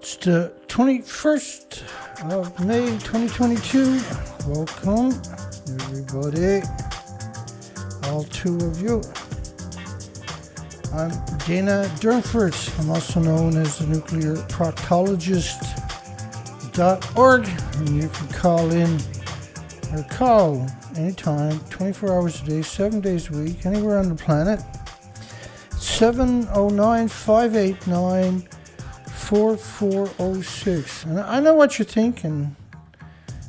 It's the 21st of May 2022. Welcome, everybody. All two of you. I'm Dana Durnford. I'm also known as the Nuclear Proctologist.org. And you can call in or call anytime, 24 hours a day, 7 days a week, anywhere on the planet. 709-589-4406. And I know what you're thinking.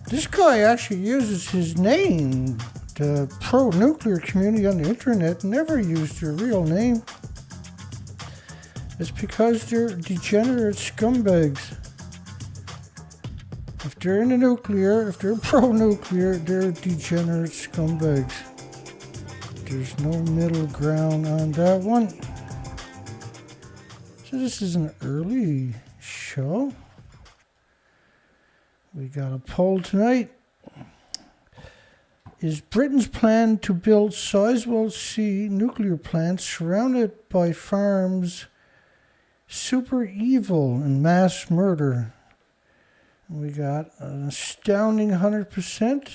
This guy actually uses his name. The pro-nuclear community on the internet never used their real name. It's because they're degenerate scumbags. If they're in the nuclear, if they're pro-nuclear, they're degenerate scumbags. There's no middle ground on that one. So this is an early show. We got a poll tonight. Is Britain's plan to build Sizewell C nuclear plants surrounded by farms super evil and mass murder? We got an astounding 100%.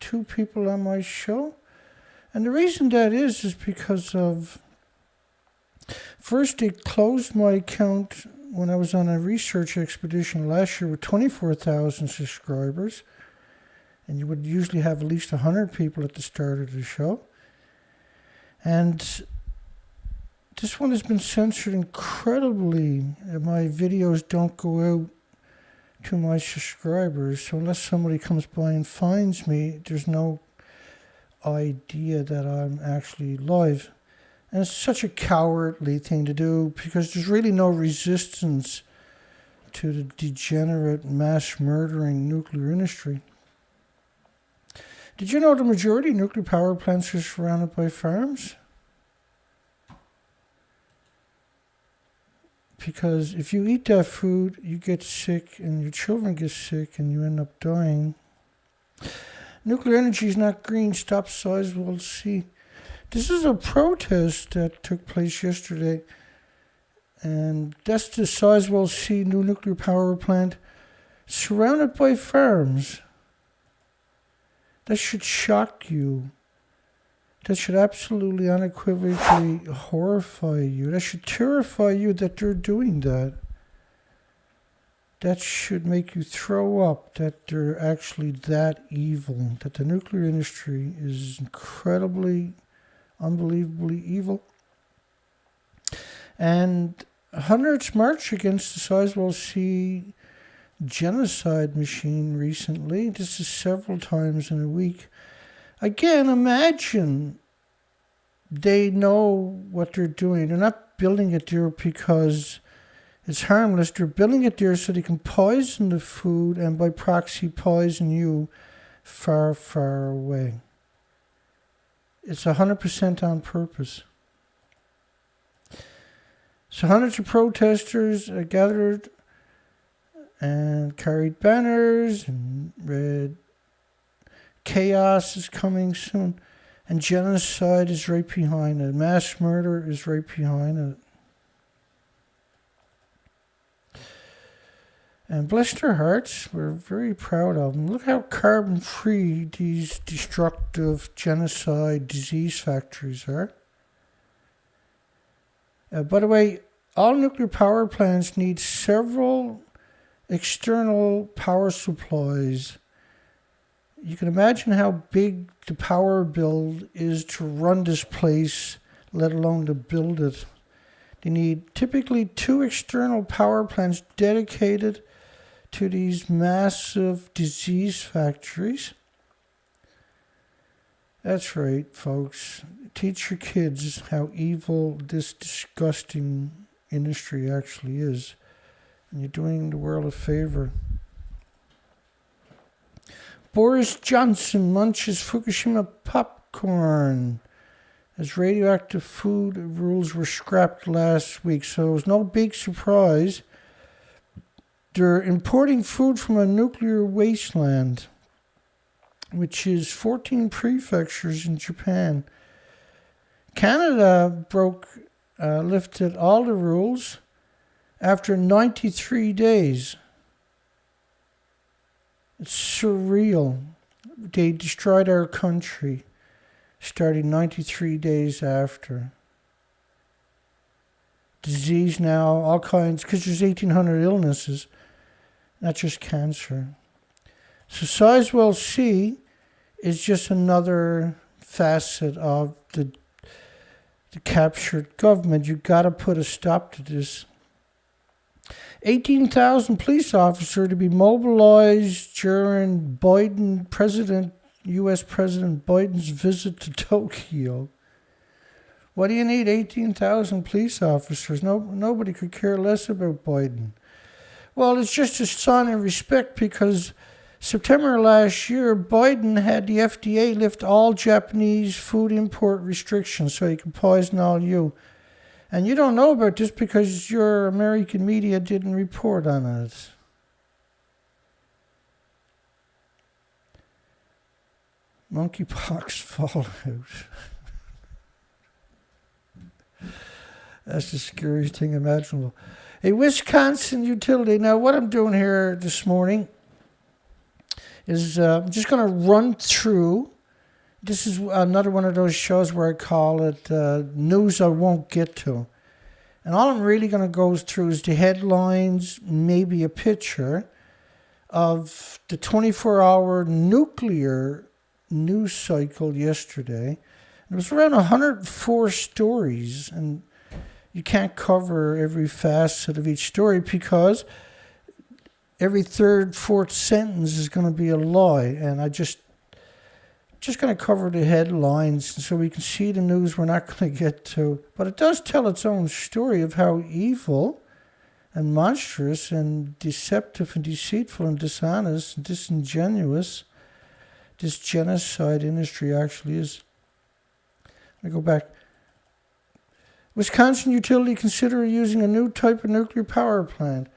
Two people on my show. And the reason that is because of... First, they closed my account when I was on a research expedition last year with 24,000 subscribers. And you would usually have at least 100 people at the start of the show. And this one has been censored incredibly. My videos don't go out to my subscribers. So unless somebody comes by and finds me, there's no idea that I'm actually live. And it's such a cowardly thing to do because there's really no resistance to the degenerate mass murdering nuclear industry. Did you know the majority of nuclear power plants are surrounded by farms? Because if you eat that food, you get sick and your children get sick and you end up dying. Nuclear energy is not green. Stop Sizewell C. This is a protest that took place yesterday. And that's the Sizewell C new nuclear power plant surrounded by farms. That should shock you. That should absolutely unequivocally horrify you. That should terrify you that they're doing that. That should make you throw up that they're actually that evil. That the nuclear industry is incredibly, unbelievably evil. And hundreds marched against the Sizewell C genocide machine recently. This is several times in a week. Again, imagine they know what they're doing. They're not building it there because it's harmless. They're building it there so they can poison the food and by proxy poison you far, far away. It's 100% on purpose. So hundreds of protesters gathered and carried banners and read chaos is coming soon. And genocide is right behind it. Mass murder is right behind it. And bless their hearts, we're very proud of them. Look how carbon-free these destructive genocide disease factories are. By the way, all nuclear power plants need several external power supplies. You can imagine how big the power bill is to run this place, let alone to build it. They need typically 2 external power plants dedicated to these massive disease factories. That's right, folks. Teach your kids how evil this disgusting industry actually is. And you're doing the world a favor. Boris Johnson munches Fukushima popcorn as radioactive food rules were scrapped last week. So it was no big surprise. They're importing food from a nuclear wasteland, which is 14 prefectures in Japan. Canada lifted all the rules after 93 days. It's surreal. They destroyed our country starting 93 days after. Disease now, all kinds, because there's 1,800 illnesses, not just cancer. So Sizewell C is just another facet of the captured government. You've got to put a stop to this. 18,000 police officers to be mobilized during U.S. President Biden's visit to Tokyo. What do you need 18,000 police officers? Nobody could care less about Biden. Well, it's just a sign of respect because September last year, Biden had the FDA lift all Japanese food import restrictions so he could poison all you. And you don't know about this because your American media didn't report on it. Monkeypox fallout. That's the scariest thing imaginable. A Wisconsin utility. Now, what I'm doing here this morning is I'm just going to run through. This is another one of those shows where I call it news I won't get to. And all I'm really going to go through is the headlines, maybe a picture of the 24-hour nuclear news cycle yesterday. It was around 104 stories, and you can't cover every facet of each story because every third, fourth sentence is going to be a lie. And I just going to cover the headlines so we can see the news we're not going to get to. But it does tell its own story of how evil and monstrous and deceptive and deceitful and dishonest and disingenuous this genocide industry actually is. Let me go back. Wisconsin utility consider using a new type of nuclear power plant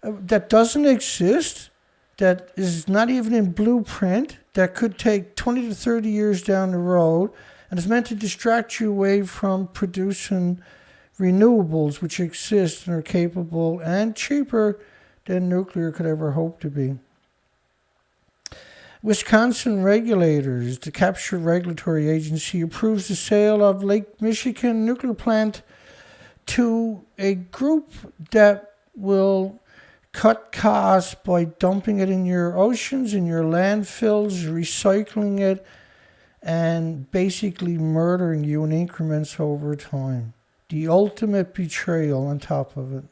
that doesn't exist, that is not even in blueprint, that could take 20 to 30 years down the road, and is meant to distract you away from producing renewables which exist and are capable and cheaper than nuclear could ever hope to be. Wisconsin regulators, the captured regulatory agency, approves the sale of Lake Michigan nuclear plant to a group that will cut costs by dumping it in your oceans, in your landfills, recycling it, and basically murdering you in increments over time. The ultimate betrayal on top of it.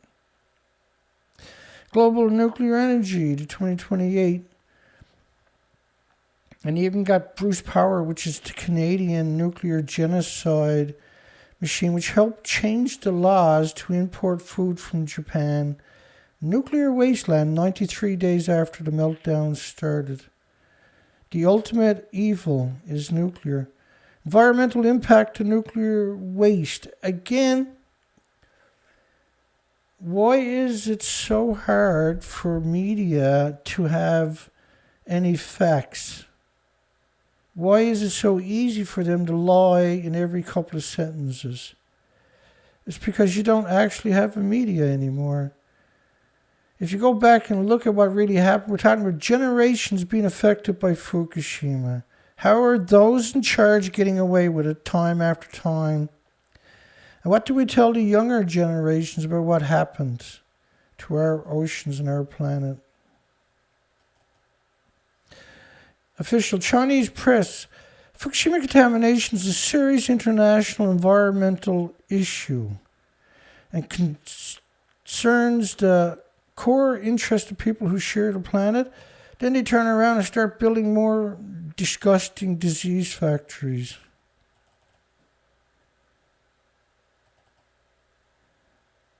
Global nuclear energy to 2028. And you even got Bruce Power, which is the Canadian nuclear genocide machine, which helped change the laws to import food from Japan. Nuclear wasteland 93 days after the meltdown started. The ultimate evil is nuclear. Environmental impact to nuclear waste. Again, why is it so hard for media to have any facts? Why is it so easy for them to lie in every couple of sentences? It's because you don't actually have a media anymore. If you go back and look at what really happened, we're talking about generations being affected by Fukushima. How are those in charge getting away with it time after time? And what do we tell the younger generations about what happened to our oceans and our planet? Official Chinese press. Fukushima contamination is a serious international environmental issue and concerns the core interest of people who share the planet. Then they turn around and start building more disgusting disease factories.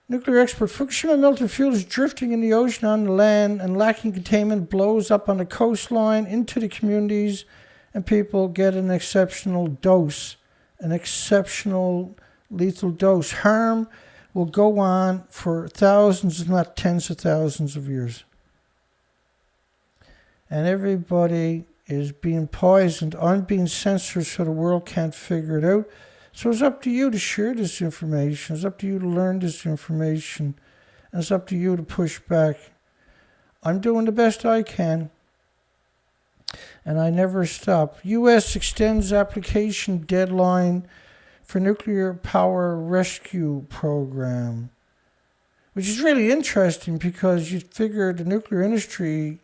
Nuclear expert. Fukushima melted fuel is drifting in the ocean on the land and lacking containment blows up on the coastline into the communities, and people get an exceptional dose, an exceptional lethal dose. Harm will go on for thousands, if not tens of thousands of years. And everybody is being poisoned. I'm being censored so the world can't figure it out. So it's up to you to share this information. It's up to you to learn this information And it's up to you to push back. I'm doing the best I can. And I never stop. U.S. extends application deadline for nuclear power rescue program. Which is really interesting because you'd figure the nuclear industry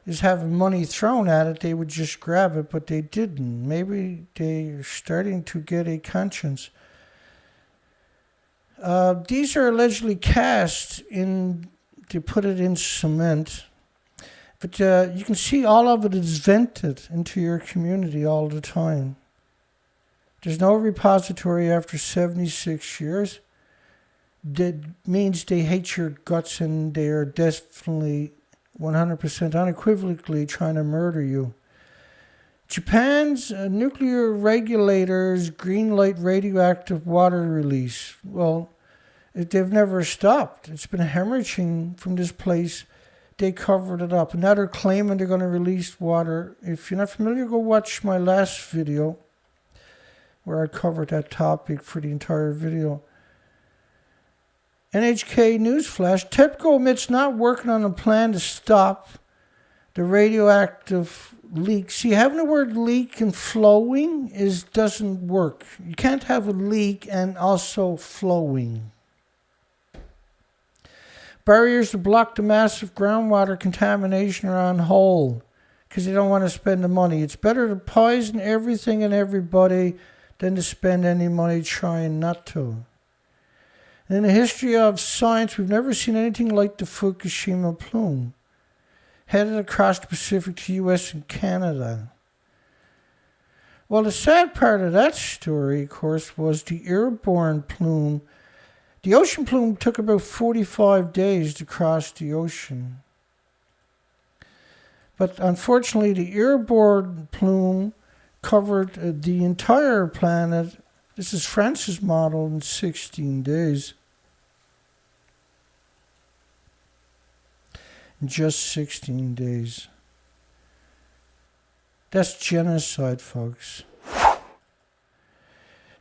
is having money thrown at it, they would just grab it, but they didn't. Maybe they're starting to get a conscience. These are allegedly cast in, they put it in cement, but you can see all of it is vented into your community all the time. There's no repository after 76 years. That means they hate your guts and they are definitely 100% unequivocally trying to murder you. Japan's nuclear regulators greenlight radioactive water release. Well, they've never stopped. It's been hemorrhaging from this place. They covered it up. And now they're claiming they're going to release water. If you're not familiar, go watch my last video where I covered that topic for the entire video. NHK Newsflash, TEPCO admits not working on a plan to stop the radioactive leak. See, having the word leak and flowing doesn't work. You can't have a leak and also flowing. Barriers to block the massive groundwater contamination are on hold because they don't want to spend the money. It's better to poison everything and everybody than to spend any money trying not to. In the history of science, we've never seen anything like the Fukushima Plume, headed across the Pacific to U.S. and Canada. Well, the sad part of that story, of course, was the airborne plume. The ocean plume took about 45 days to cross the ocean. But unfortunately, the airborne plume covered the entire planet. This is France's model in 16 days. In just 16 days. That's genocide, folks.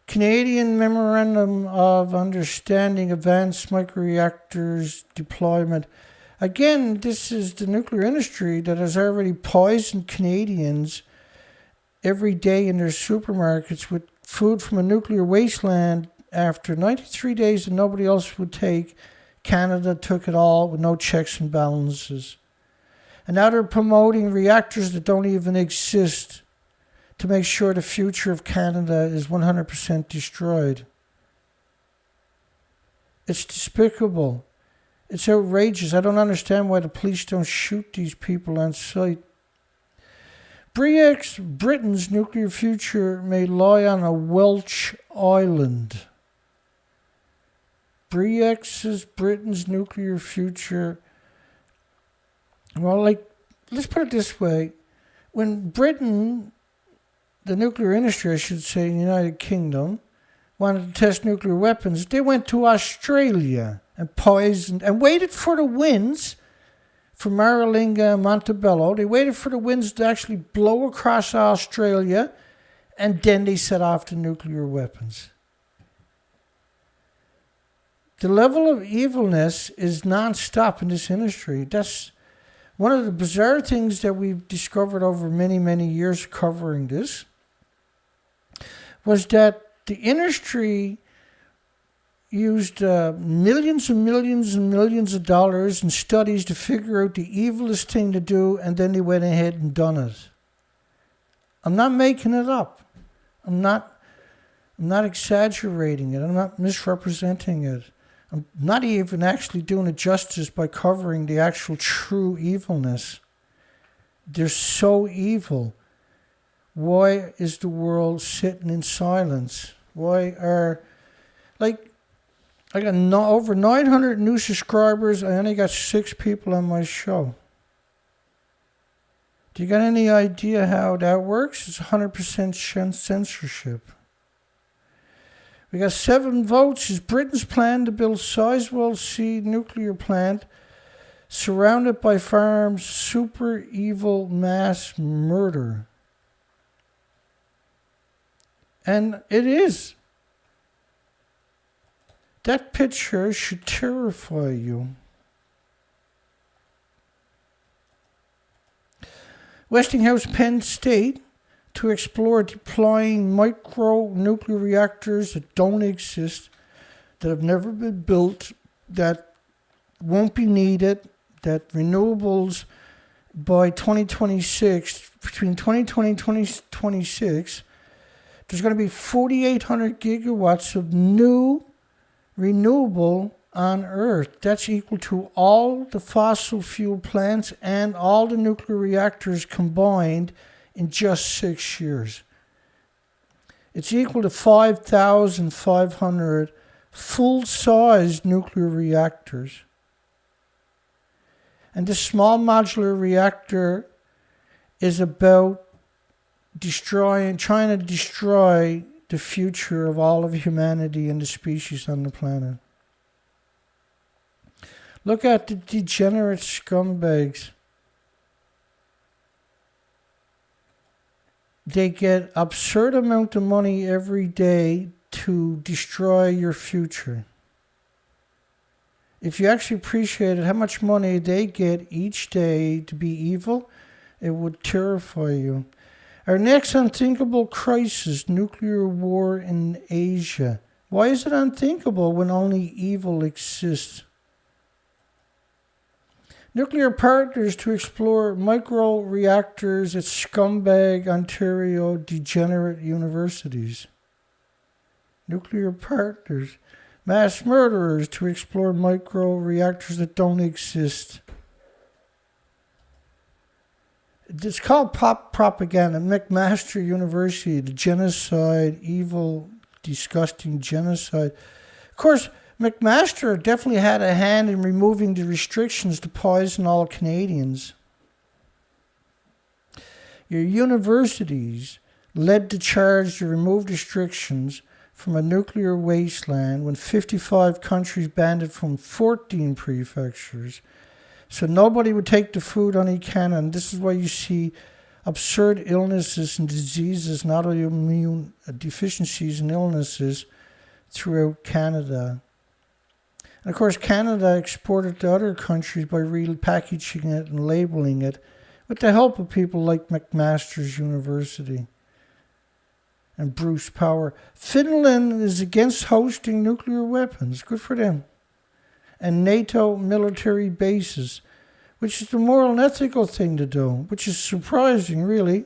Canadian Memorandum of Understanding Advanced Microreactors Deployment. Again, this is the nuclear industry that has already poisoned Canadians every day in their supermarkets with food from a nuclear wasteland. After 93 days and nobody else would take, Canada took it all with no checks and balances. And now they're promoting reactors that don't even exist to make sure the future of Canada is 100% destroyed. It's despicable. It's outrageous. I don't understand why the police don't shoot these people on sight. Britain's nuclear future may lie on a Welsh island. Britain's nuclear future. Well, let's put it this way. When Britain, the nuclear industry, I should say, in the United Kingdom, wanted to test nuclear weapons, they went to Australia and poisoned and waited for the winds from Maralinga and Montebello. They waited for the winds to actually blow across Australia, and then they set off the nuclear weapons. The level of evilness is non-stop in this industry. That's one of the bizarre things that we've discovered over many, many years covering this, was that the industry used millions and millions and millions of dollars in studies to figure out the evilest thing to do, and then they went ahead and done it. I'm not making it up. I'm not exaggerating it. I'm not misrepresenting it. I'm not even actually doing it justice by covering the actual true evilness. They're so evil. Why is the world sitting in silence? Why are, I got over 900 new subscribers. I only got 6 people on my show. Do you got any idea how that works? It's 100% censorship. We got 7 votes. Is Britain's plan to build Sizewell C nuclear plant surrounded by farms super evil mass murder? And it is. That picture should terrify you. Westinghouse Penn State to explore deploying micro-nuclear reactors that don't exist, that have never been built, that won't be needed, that renewables by 2026, between 2020 and 2026, there's going to be 4,800 gigawatts of new renewable on Earth. That's equal to all the fossil fuel plants and all the nuclear reactors combined in just 6 years. It's equal to 5,500 full-size nuclear reactors. And this small modular reactor is about trying to destroy the future of all of humanity and the species on the planet. Look at the degenerate scumbags. They get absurd amount of money every day to destroy your future. If you actually appreciated how much money they get each day to be evil, it would terrify you. Our next unthinkable crisis, nuclear war in Asia. Why is it unthinkable when only evil exists? Nuclear partners to explore micro-reactors at Scumbag, Ontario degenerate universities. Nuclear partners. Mass murderers to explore micro-reactors that don't exist. It's called pop propaganda. McMaster University, the genocide, evil, disgusting genocide. Of course, McMaster definitely had a hand in removing the restrictions to poison all Canadians. Your universities led the charge to remove restrictions from a nuclear wasteland when 55 countries banned it from 14 prefectures. So nobody would take the food on Canada, and this is why you see absurd illnesses and diseases and autoimmune deficiencies and illnesses throughout Canada. And of course, Canada exported to other countries by repackaging it and labeling it with the help of people like McMaster's University and Bruce Power. Finland is against hosting nuclear weapons. Good for them. And NATO military bases, which is the moral and ethical thing to do, which is surprising, really.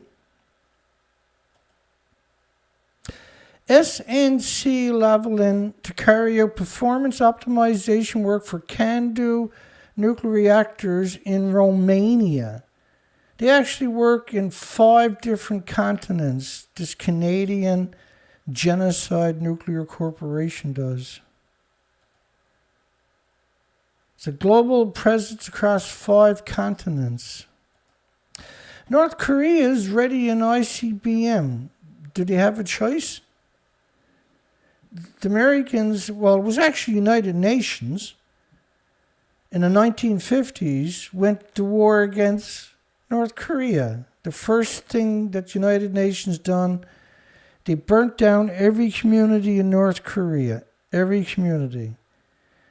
SNC-Lavalin to carry out performance optimization work for CANDU nuclear reactors in Romania. They actually work in 5 different continents, this Canadian genocide nuclear corporation does. It's a global presence across 5 continents. North Korea is ready in ICBM. Do they have a choice? The Americans, well, it was actually United Nations in the 1950s, went to war against North Korea. The first thing that United Nations done, they burnt down every community in North Korea. Every community.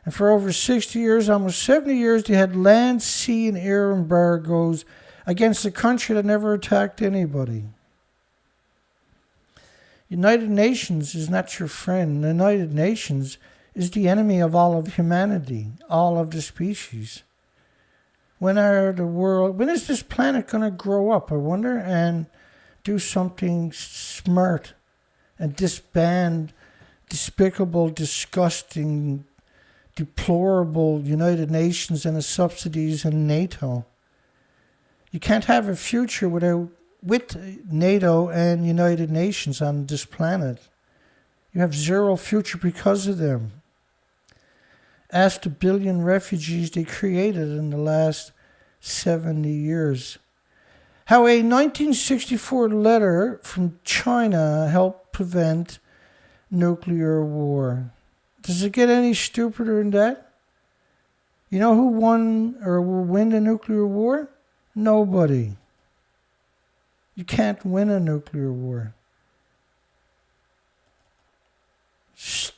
And for over 60 years, almost 70 years, they had land, sea, and air embargoes against a country that never attacked anybody. United Nations is not your friend. The United Nations is the enemy of all of humanity, all of the species. When is this planet going to grow up, I wonder, and do something smart and disband despicable, disgusting, deplorable United Nations and the subsidies and NATO? You can't have a future with NATO and United Nations on this planet. You have zero future because of them. Ask the billion refugees they created in the last 70 years. How a 1964 letter from China helped prevent nuclear war. Does it get any stupider than that? You know who won or will win the nuclear war? Nobody. You can't win a nuclear war.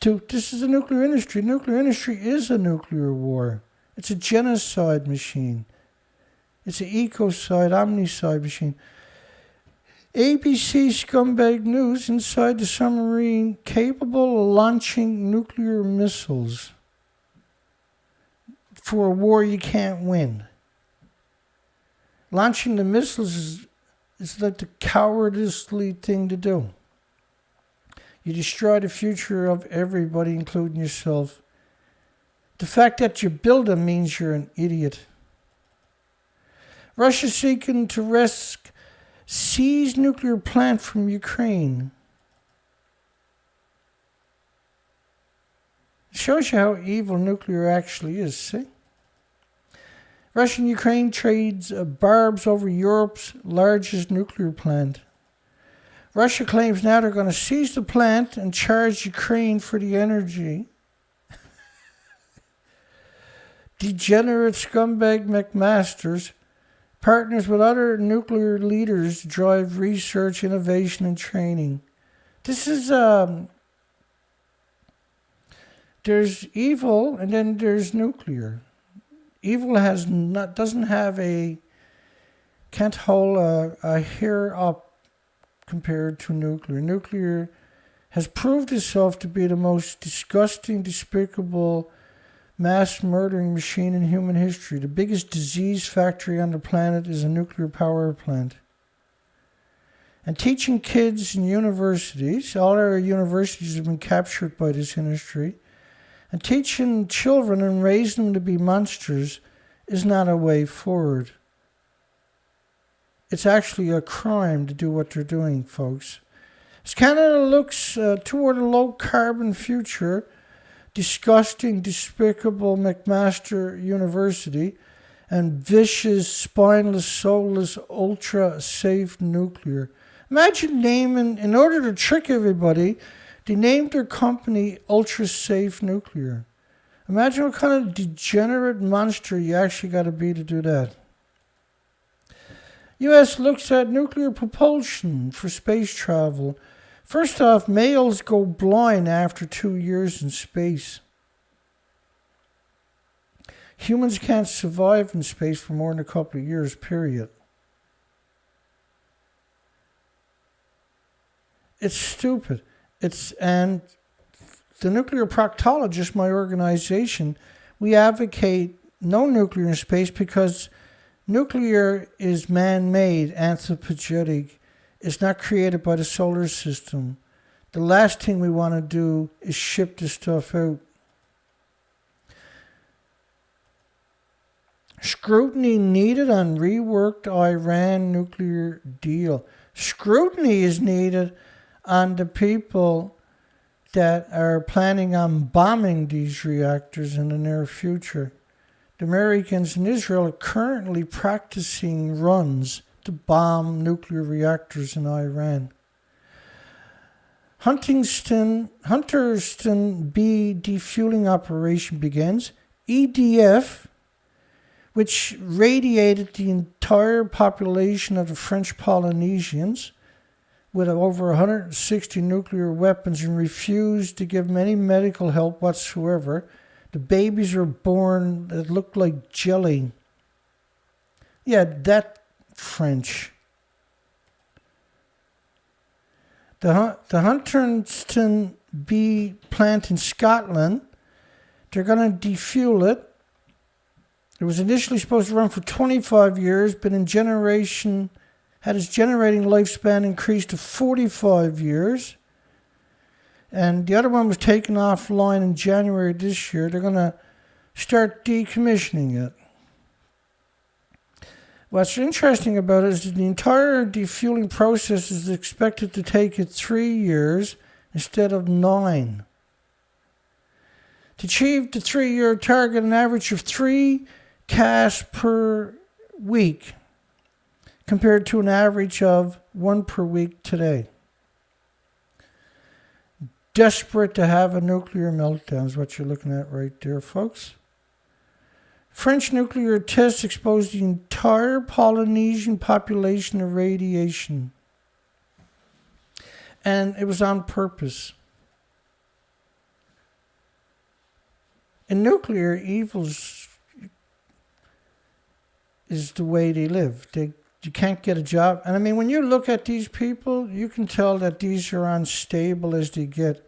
This is the nuclear industry. Nuclear industry is a nuclear war. It's a genocide machine. It's an ecocide, omnicide machine. ABC Scumbag News inside the submarine capable of launching nuclear missiles for a war you can't win. Launching the missiles is like the cowardly thing to do. You destroy the future of everybody, including yourself. The fact that you build them means you're an idiot. Russia seeking to wrest seized nuclear plant from Ukraine. Shows you how evil nuclear actually is, see? Russia and Ukraine trades barbs over Europe's largest nuclear plant. Russia claims now they're going to seize the plant and charge Ukraine for the energy. Degenerate scumbag McMasters partners with other nuclear leaders to drive research, innovation, and training. This is, there's evil and then there's nuclear. Evil can't hold a hair up compared to nuclear. Nuclear has proved itself to be the most disgusting, despicable, mass murdering machine in human history. The biggest disease factory on the planet is a nuclear power plant. And teaching kids in universities, all our universities have been captured by this industry, and teaching children and raising them to be monsters is not a way forward. It's actually a crime to do what they're doing, folks. As Canada looks toward a low-carbon future, disgusting, despicable McMaster University, and vicious, spineless, soulless, ultra-safe nuclear. Imagine naming, in order to trick everybody, they named their company Ultra-Safe Nuclear. Imagine what kind of degenerate monster you actually got to be to do that. U.S. looks at nuclear propulsion for space travel. First off, males go blind after 2 years in space. Humans can't survive in space for more than a couple of years, period. It's stupid. And the Nuclear Proctologist, my organization, we advocate no nuclear in space because nuclear is man-made, anthropogenic. It's not created by the solar system. The last thing we want to do is ship this stuff out. Scrutiny needed on reworked Iran nuclear deal. Scrutiny is needed on the people that are planning on bombing these reactors in the near future. The Americans in Israel are currently practicing runs to bomb nuclear reactors in Iran. Hunterston B defueling operation begins. EDF, which radiated the entire population of the French Polynesians with over 160 nuclear weapons and refused to give them any medical help whatsoever. The babies are born that look like jelly. Yeah, that French. The Hunterston B plant in Scotland, they're going to defuel it. It was initially supposed to run for 25 years, but had its generating lifespan increased to 45 years. And the other one was taken offline in January this year. They're going to start decommissioning it. What's interesting about it is that the entire defueling process is expected to take it 3 years instead of 9. To achieve the 3-year target, an average of 3 casts per week, compared to an average of 1 per week today. Desperate to have a nuclear meltdown is what you're looking at right there, folks. French nuclear tests exposed the entire Polynesian population to radiation. And it was on purpose. In nuclear, evil is the way they live. You can't get a job. And I mean, when you look at these people, you can tell that these are unstable as they get.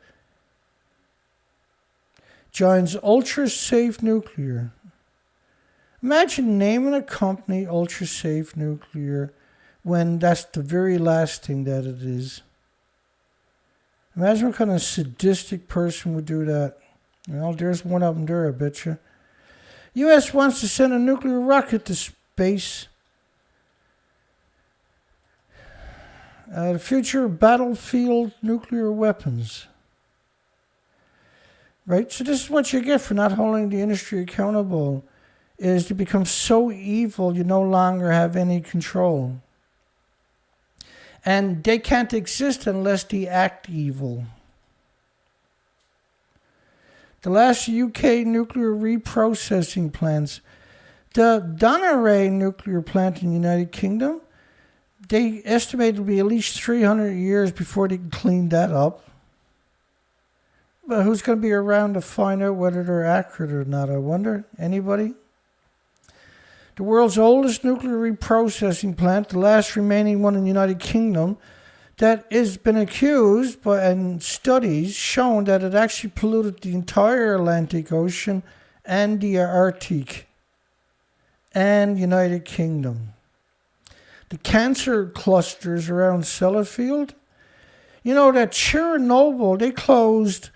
Joins Ultra Safe Nuclear. Imagine naming a company Ultra Safe Nuclear when that's the very last thing that it is. Imagine what kind of sadistic person would do that. Well, there's one of them there, I bet you. U.S. wants to send a nuclear rocket to space. The future of battlefield nuclear weapons. Right? So this is what you get for not holding the industry accountable, is to become so evil you no longer have any control. And they can't exist unless they act evil. The last UK nuclear reprocessing plants, the Durnford nuclear plant in the United Kingdom, they estimate it'll be at least 300 years before they can clean that up. But who's going to be around to find out whether they're accurate or not, I wonder? Anybody? The world's oldest nuclear reprocessing plant, the last remaining one in the United Kingdom, that has been accused and studies shown that it actually polluted the entire Atlantic Ocean and the Arctic and United Kingdom. The cancer clusters around Sellafield. You know that Chernobyl, they closed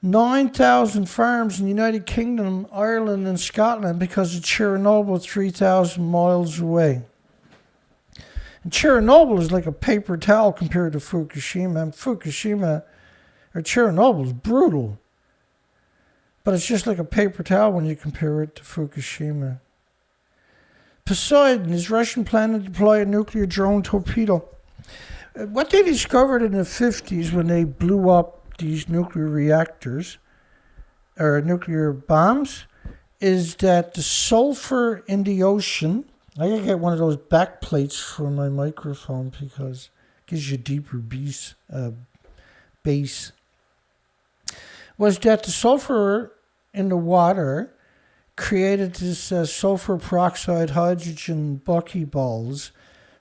9,000 farms in the United Kingdom, Ireland, and Scotland because of Chernobyl 3,000 miles away. And Chernobyl is like a paper towel compared to Fukushima. And Chernobyl is brutal. But it's just like a paper towel when you compare it to Fukushima. Poseidon is Russian plan to deploy a nuclear drone torpedo. What they discovered in the 50s when they blew up these nuclear reactors, or nuclear bombs, is that the sulfur in the ocean, I gotta get one of those back plates for my microphone because it gives you deeper bass, was that the sulfur in the water created this sulfur peroxide hydrogen buckyballs,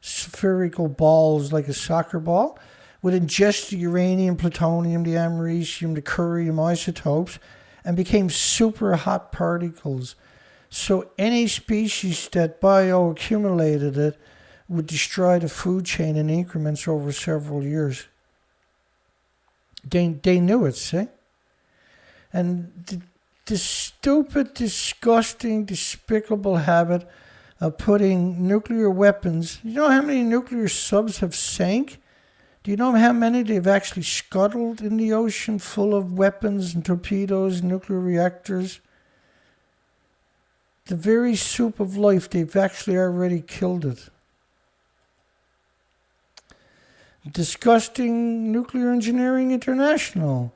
spherical balls like a soccer ball, would ingest the uranium, plutonium, the americium, the curium isotopes, and became super hot particles. So any species that bioaccumulated it would destroy the food chain in increments over several years. They knew it, see? And the stupid, disgusting, despicable habit of putting nuclear weapons. You know how many nuclear subs have sank? Do you know how many they've actually scuttled in the ocean full of weapons and torpedoes and nuclear reactors? The very soup of life, they've actually already killed it. Disgusting Nuclear Engineering International.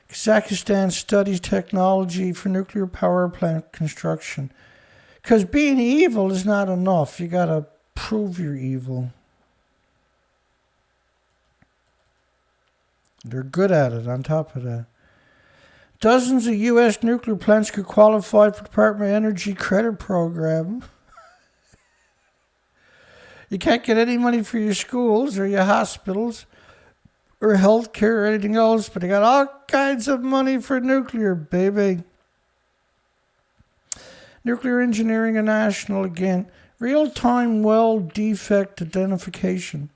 Kazakhstan studies technology for nuclear power plant construction. Because being evil is not enough. You got to prove you're evil. They're good at it on top of that. Dozens of U.S. nuclear plants could qualify for the Department of Energy credit program. You can't get any money for your schools or your hospitals or healthcare or anything else, but they got all kinds of money for nuclear, baby. Nuclear Engineering International again. Real-time well defect identification.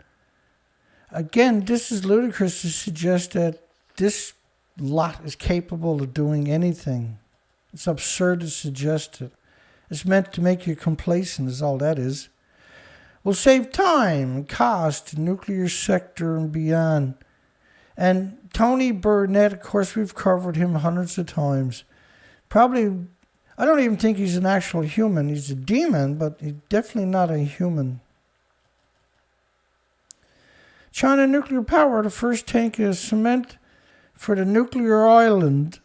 Again, this is ludicrous to suggest that this lot is capable of doing anything. It's absurd to suggest it. It's meant to make you complacent, is all that is. Will save time and cost in the nuclear sector and beyond. And Tony Burnett, of course, we've covered him hundreds of times. Probably, I don't even think he's an actual human. He's a demon, but he's definitely not a human. China nuclear power, the first tank of cement for the nuclear island.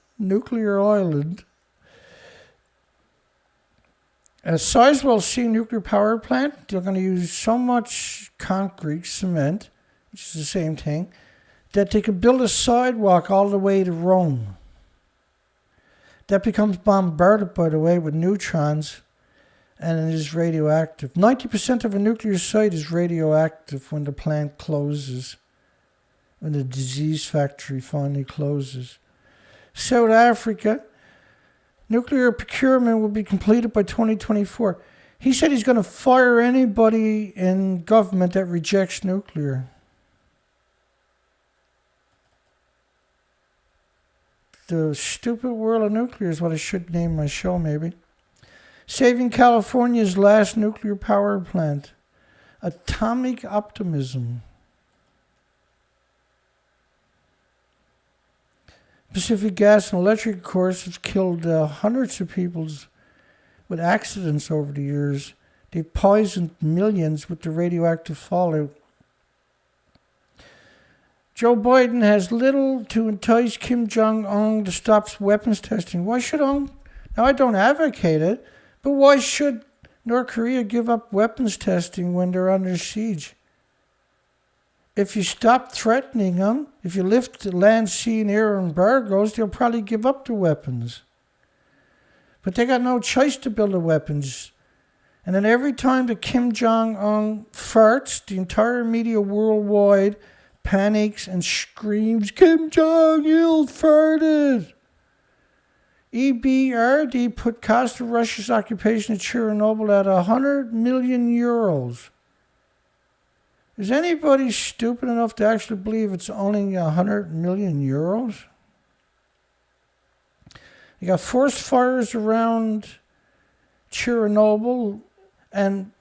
A Sizewell C nuclear power plant, they're going to use so much concrete, cement, which is the same thing, that they could build a sidewalk all the way to Rome. That becomes bombarded, by the way, with neutrons. and it is radioactive. 90% of a nuclear site is radioactive when the plant closes, when the disease factory finally closes. South Africa, nuclear procurement will be completed by 2024. He said he's going to fire anybody in government that rejects nuclear. The stupid world of nuclear is what I should name my show, maybe. Saving California's last nuclear power plant. Atomic optimism. Pacific Gas and Electric, of course, has killed hundreds of people with accidents over the years. They've poisoned millions with the radioactive fallout. Joe Biden has little to entice Kim Jong-un to stop weapons testing. Why should Now, I don't advocate it, but why should North Korea give up weapons testing when they're under siege? If you stop threatening them, if you lift the land, sea, and air embargoes, they'll probably give up the weapons. But they got no choice to build the weapons. And then every time that Kim Jong-un farts, the entire media worldwide panics and screams, Kim Jong-il farted. EBRD put cost of Russia's occupation of Chernobyl at 100 million euros. Is anybody stupid enough to actually believe it's only 100 million euros? You got forest fires around Chernobyl, and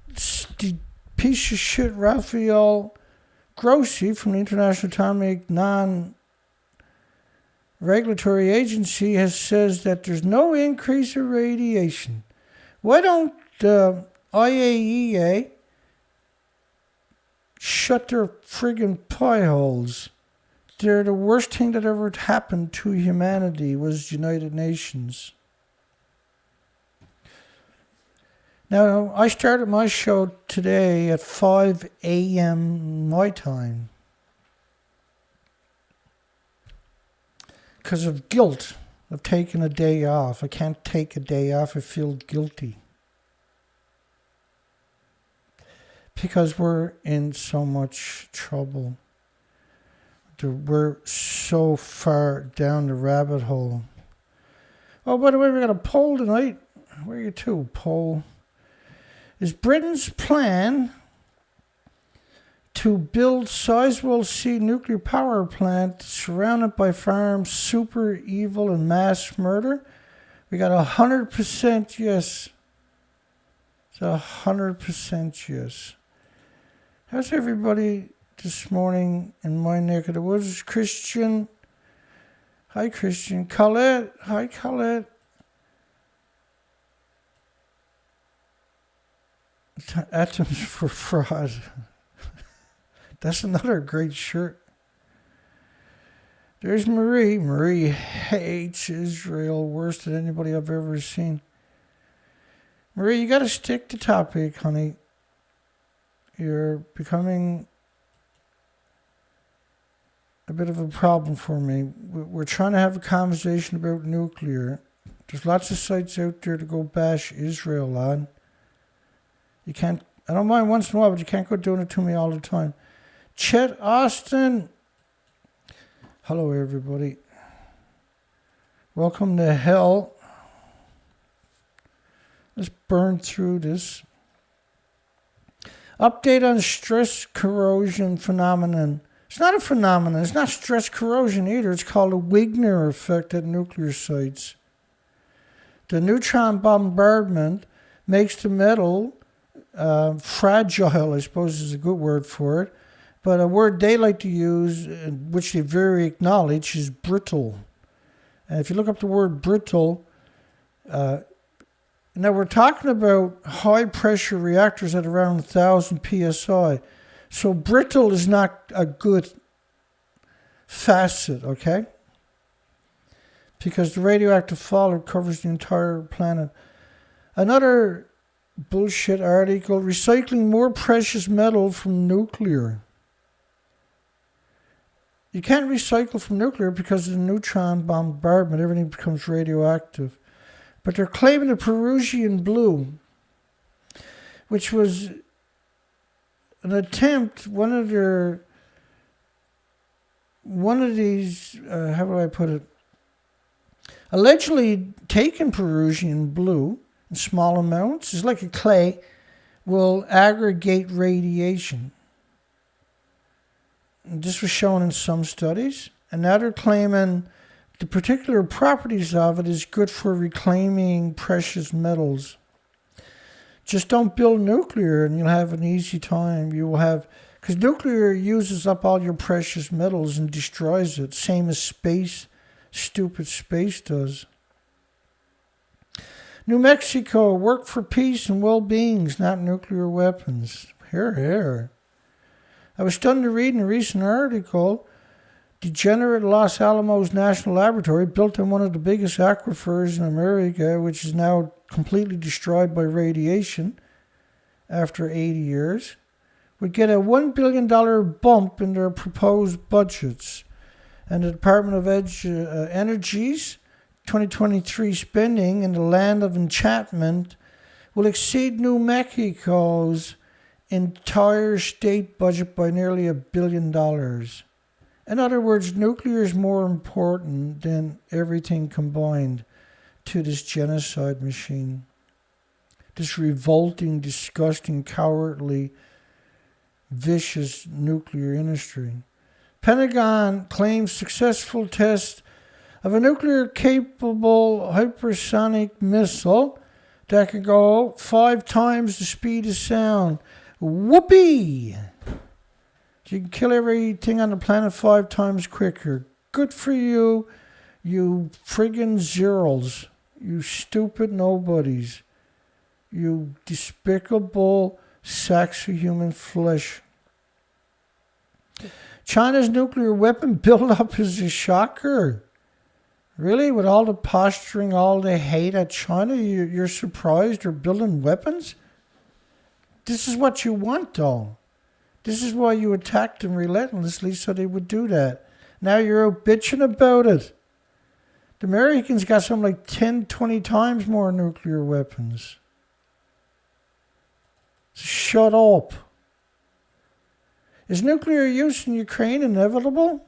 the piece of shit Rafael Grossi from the International Atomic Non-Regulatory Agency says that there's no increase in radiation. Why don't the IAEA shut their friggin' pie holes? They're the worst thing that ever happened to humanity was United Nations. Now, I started my show today at 5 a.m. my time because of guilt of taking a day off. I can't take a day off. I feel guilty. Because we're in so much trouble. We're so far down the rabbit hole. Oh, by the way, we got a poll tonight. Where are you to? Poll. Is Britain's plan to build Sizewell C nuclear power plant surrounded by farms super evil and mass murder? We got 100% yes. It's 100% yes. How's everybody this morning in my neck of the woods? Christian. Hi, Christian. Colette. Hi, Colette. Atoms for fraud. That's another great shirt. There's Marie. Marie hates Israel worse than anybody I've ever seen. Marie, you got to stick to topic, honey. You're becoming a bit of a problem for me. We're trying to have a conversation about nuclear. There's lots of sites out there to go bash Israel on. You can't, I don't mind once in a while, but you can't go doing it to me all the time. Chet Austin. Hello, everybody. Welcome to hell. Let's burn through this. Update on stress corrosion phenomenon. It's not a phenomenon. It's not stress corrosion either. It's called a Wigner effect at nuclear sites. The neutron bombardment makes the metal fragile, I suppose is a good word for it. But a word they like to use, which they very acknowledge, is brittle. And if you look up the word brittle, now we're talking about high pressure reactors at around 1,000 psi. So brittle is not a good facet, okay? Because the radioactive fallout covers the entire planet. Another bullshit article, recycling more precious metal from nuclear. You can't recycle from nuclear because of the neutron bombardment. Everything becomes radioactive. But they're claiming the Peruvian blue. which was an attempt, one of these, how do I put it? Allegedly taken Peruvian blue in small amounts, it's like a clay, will aggregate radiation. And this was shown in some studies, and now they're claiming the particular properties of it is good for reclaiming precious metals. Just don't build nuclear and you'll have an easy time. You will have, because nuclear uses up all your precious metals and destroys it, same as space, stupid space does. New Mexico, work for peace and well-being, not nuclear weapons. Hear, hear. I was stunned to read in a recent article, degenerate Los Alamos National Laboratory, built in one of the biggest aquifers in America, which is now completely destroyed by radiation after 80 years, would get a $1 billion bump in their proposed budgets. And the Department of Energy's 2023 spending in the land of enchantment will exceed New Mexico's entire state budget by nearly $1 billion. In other words, nuclear is more important than everything combined to this genocide machine. This revolting, disgusting, cowardly, vicious nuclear industry. Pentagon claims successful test of a nuclear-capable hypersonic missile that can go 5 times the speed of sound. Whoopee! You can kill everything on the planet 5 times quicker. Good for you, you friggin' zeros. You stupid nobodies. You despicable sacks of human flesh. China's nuclear weapon build-up is a shocker. Really? With all the posturing, all the hate at China, you're surprised they're building weapons? This is what you want, though. This is why you attacked them relentlessly, so they would do that. Now you're out bitching about it. The Americans got something like 10, 20 times more nuclear weapons. So shut up. Is nuclear use in Ukraine inevitable?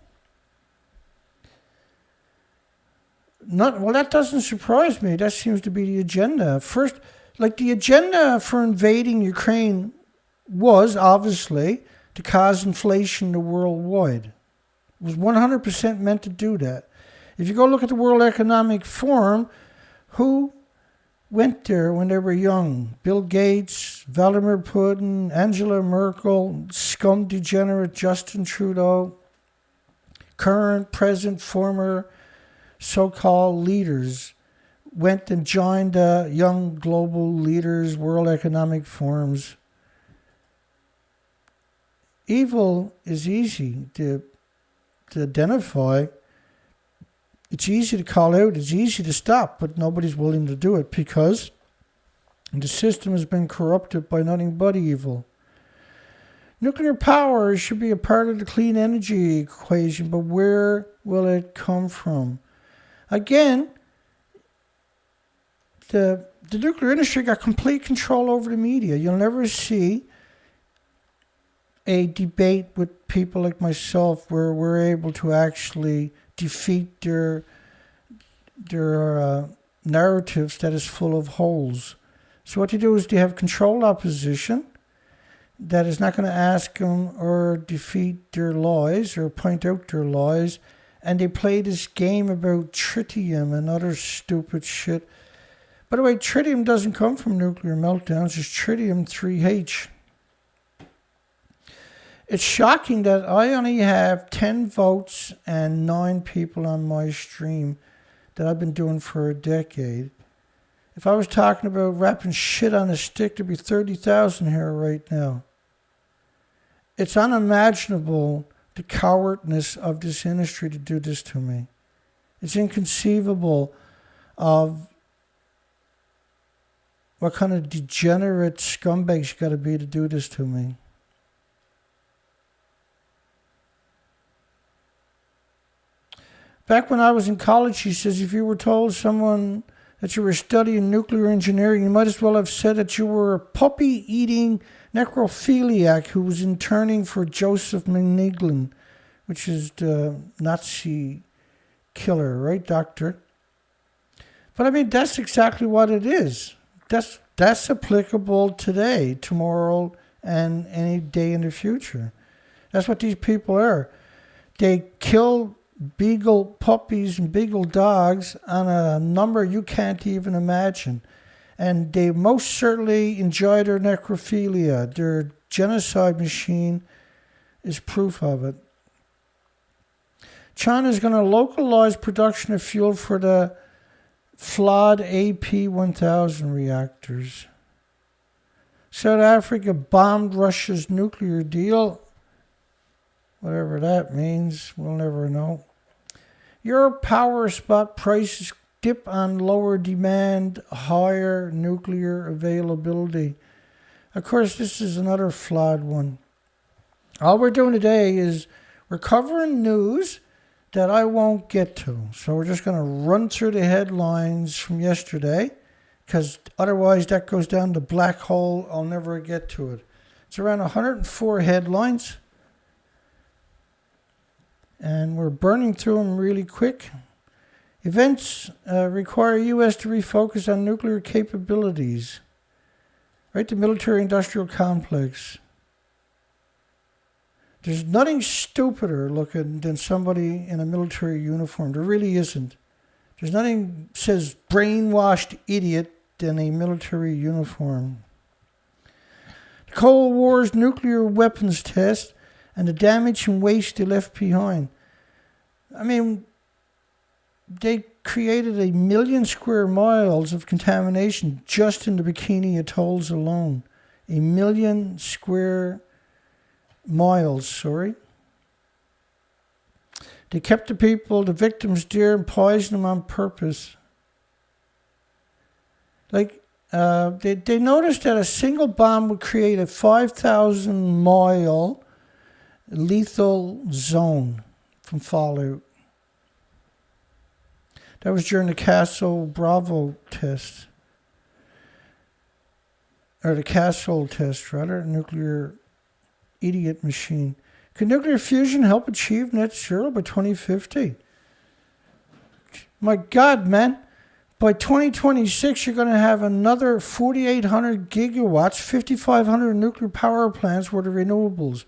Well, that doesn't surprise me. That seems to be the agenda. First, like the agenda for invading Ukraine was obviously to cause inflation worldwide. It was 100% meant to do that. If you go look at the World Economic Forum, who went there when they were young? Bill Gates, Vladimir Putin, Angela Merkel, scum degenerate Justin Trudeau, current, present, former so-called leaders went and joined young global leaders, World Economic Forums. Evil is easy to identify. It's easy to call out. It's easy to stop, but nobody's willing to do it because the system has been corrupted by nothing but evil. Nuclear power should be a part of the clean energy equation, but where will it come from? Again, the nuclear industry got complete control over the media. You'll never see a debate with people like myself where we're able to actually defeat their narratives that is full of holes. So what they do is they have controlled opposition that is not going to ask them or defeat their lies or point out their lies, and they play this game about tritium and other stupid shit. By the way, tritium doesn't come from nuclear meltdowns. It's tritium-3H. It's shocking that I only have 10 votes and 9 people on my stream that I've been doing for a decade. If I was talking about wrapping shit on a stick, there'd be 30,000 here right now. It's unimaginable the cowardness of this industry to do this to me. It's inconceivable of what kind of degenerate scumbags you got to be to do this to me. Back when I was in college, he says, if you were told someone that you were studying nuclear engineering, you might as well have said that you were a puppy-eating necrophiliac who was interning for Joseph Mengele, which is the Nazi killer, right, Doctor? But I mean, that's exactly what it is. That's applicable today, tomorrow, and any day in the future. That's what these people are. They kill beagle puppies and beagle dogs on a number you can't even imagine. And they most certainly enjoy their necrophilia. Their genocide machine is proof of it. China is going to localize production of fuel for the flawed AP-1000 reactors. South Africa bombed Russia's nuclear deal. Whatever that means, we'll never know. Europe power spot prices dip on lower demand, higher nuclear availability. Of course, this is another flawed one. All we're doing today is we're covering news that I won't get to. So we're just going to run through the headlines from yesterday, because otherwise that goes down the black hole. I'll never get to it. It's around 104 headlines. And we're burning through them really quick. Events require U.S. to refocus on nuclear capabilities. Right, the military-industrial complex. There's nothing stupider looking than somebody in a military uniform. There really isn't. There's nothing that says brainwashed idiot than a military uniform. The Cold War's nuclear weapons test and the damage and waste they left behind. I mean, they created 1 million square miles of contamination just in the Bikini Atolls alone. 1 million square miles, sorry. They kept the victims dear, and poisoned them on purpose. Like, they noticed that a single bomb would create a 5,000-mile lethal zone from fallout. That was during the Castle Bravo test. Or the Castle test, rather, nuclear idiot machine. Could nuclear fusion help achieve net zero by 2050? My God, man. By 2026, you're going to have another 4,800 gigawatts, 5,500 nuclear power plants worth of renewables.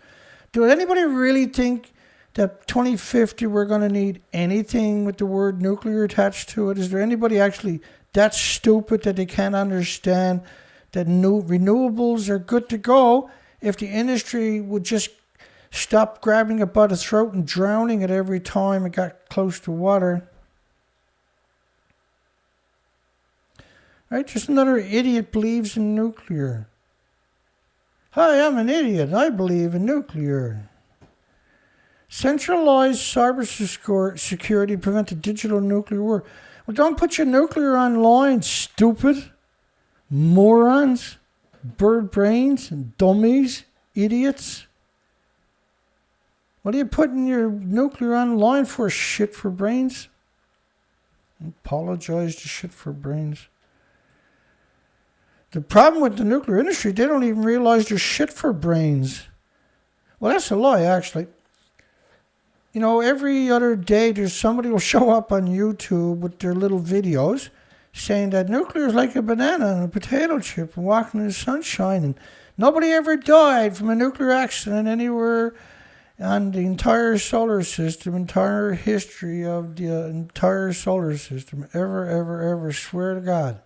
Does anybody really think that 2050 we're going to need anything with the word nuclear attached to it? Is there anybody actually that stupid that they can't understand that new renewables are good to go if the industry would just stop grabbing it by the throat and drowning it every time it got close to water? Right? Just another idiot believes in nuclear. Hi, I'm an idiot. I believe in nuclear. Centralized cyber security prevent a digital nuclear war. Well, don't put your nuclear online, stupid. Morons. Bird brains and dummies. Idiots. What are you putting your nuclear online for, shit for brains? Apologize to shit for brains. The problem with the nuclear industry, they don't even realize they're shit for brains. Well, that's a lie, actually. You know, every other day there's somebody will show up on YouTube with their little videos saying that nuclear is like a banana and a potato chip and walking in the sunshine, and nobody ever died from a nuclear accident anywhere on the entire solar system, entire history of the entire solar system. Ever, swear to God.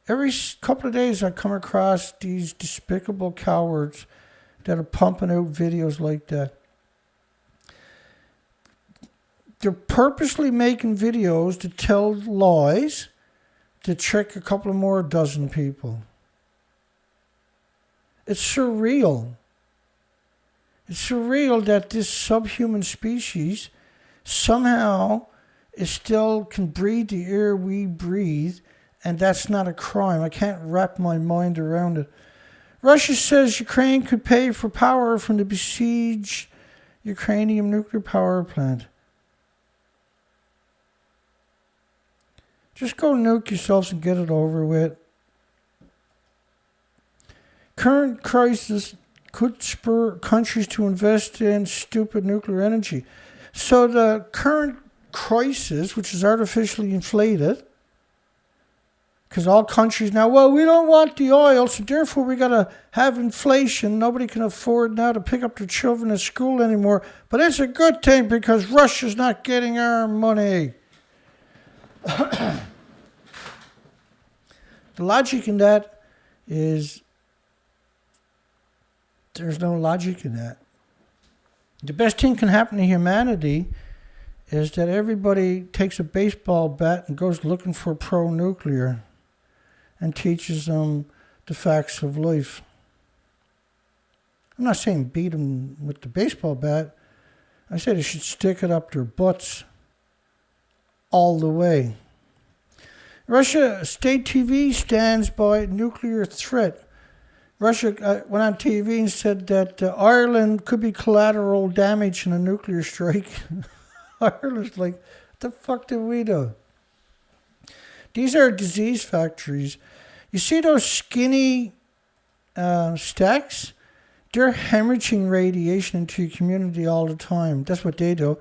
Every couple of days I come across these despicable cowards that are pumping out videos like that. They're purposely making videos to tell lies to trick a couple of more dozen people. It's surreal. It's surreal that this subhuman species somehow still can breathe the air we breathe, and that's not a crime. I can't wrap my mind around it. Russia says Ukraine could pay for power from the besieged Ukrainian nuclear power plant. Just go nuke yourselves and get it over with. Current crisis could spur countries to invest in stupid nuclear energy. So the current crisis, which is artificially inflated, because all countries now, well, we don't want the oil, so therefore we got to have inflation. Nobody can afford now to pick up their children at school anymore. But it's a good thing because Russia's not getting our money. The logic in that is there's no logic in that. The best thing can happen to humanity is that everybody takes a baseball bat and goes looking for pro-nuclear and teaches them the facts of life. I'm not saying beat them with the baseball bat. I said they should stick it up their butts all the way. Russia state TV stands by nuclear threat. Russia went on TV and said that Ireland could be collateral damage in a nuclear strike. Ireland's like, what the fuck did we do? These are disease factories. You see those skinny stacks? They're hemorrhaging radiation into your community all the time. That's what they do.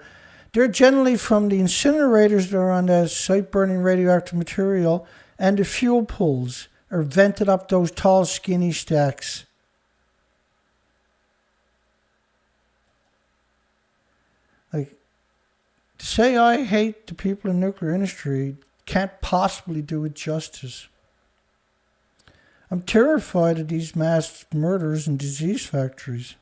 They're generally from the incinerators that are on that site burning radioactive material, and the fuel pools are vented up those tall, skinny stacks. Like, to say I hate the people in the nuclear industry can't possibly do it justice. I'm terrified of these mass murders and disease factories.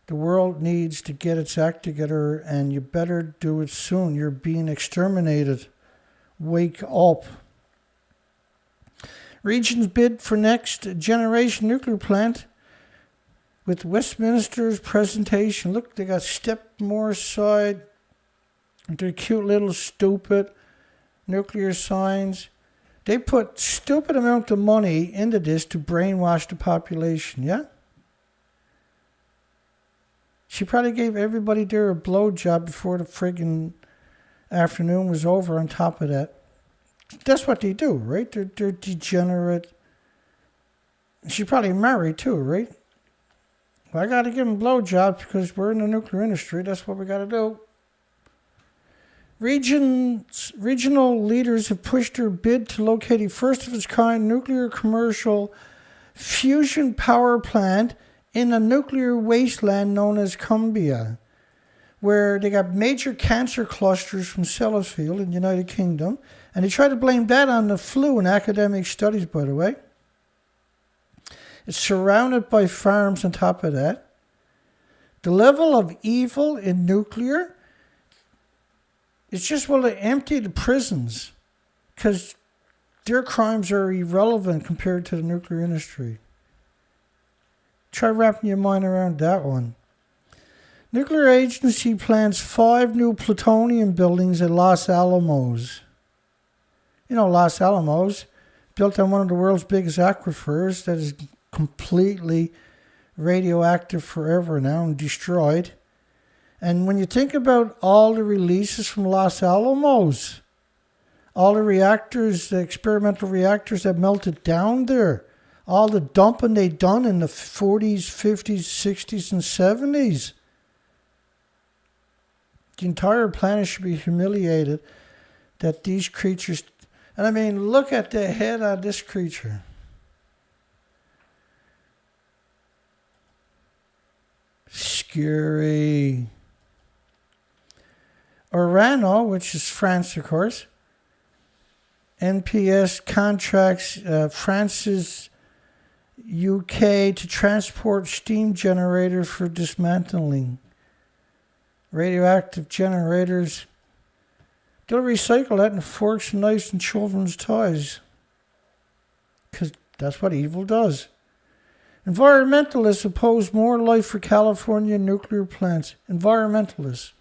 The world needs to get its act together, and you better do it soon. You're being exterminated. Wake up. Regions bid for next generation nuclear plant with Westminster's presentation. Look, they got Stepmore side. Their cute little stupid nuclear signs. They put stupid amount of money into this to brainwash the population, yeah? She probably gave everybody there a blowjob before the friggin' afternoon was over on top of that. That's what they do, right? They're degenerate. She probably married too, right? Well, I got to give them blowjobs because we're in the nuclear industry. That's what we got to do. Regional leaders have pushed their bid to locate a first-of-its-kind nuclear commercial fusion power plant in a nuclear wasteland known as Cumbria, where they got major cancer clusters from Sellafield in the United Kingdom, and they try to blame that on the flu in academic studies, by the way. It's surrounded by farms on top of that. The level of evil in nuclear, it's just, well, they empty the prisons because their crimes are irrelevant compared to the nuclear industry. Try wrapping your mind around that one. Nuclear Agency plans 5 new plutonium buildings at Los Alamos. You know, Los Alamos, built on one of the world's biggest aquifers that is completely radioactive forever now and destroyed. And when you think about all the releases from Los Alamos, all the reactors, the experimental reactors that melted down there, all the dumping they done in the 40s, 50s, 60s, and 70s. The entire planet should be humiliated that these creatures... And I mean, look at the head on this creature. Scary. Orano, which is France, of course. NPS contracts France's UK to transport steam generators for dismantling. Radioactive generators. They'll recycle that in forks, knives, and children's toys. Because that's what evil does. Environmentalists oppose more life for California nuclear plants. Environmentalists.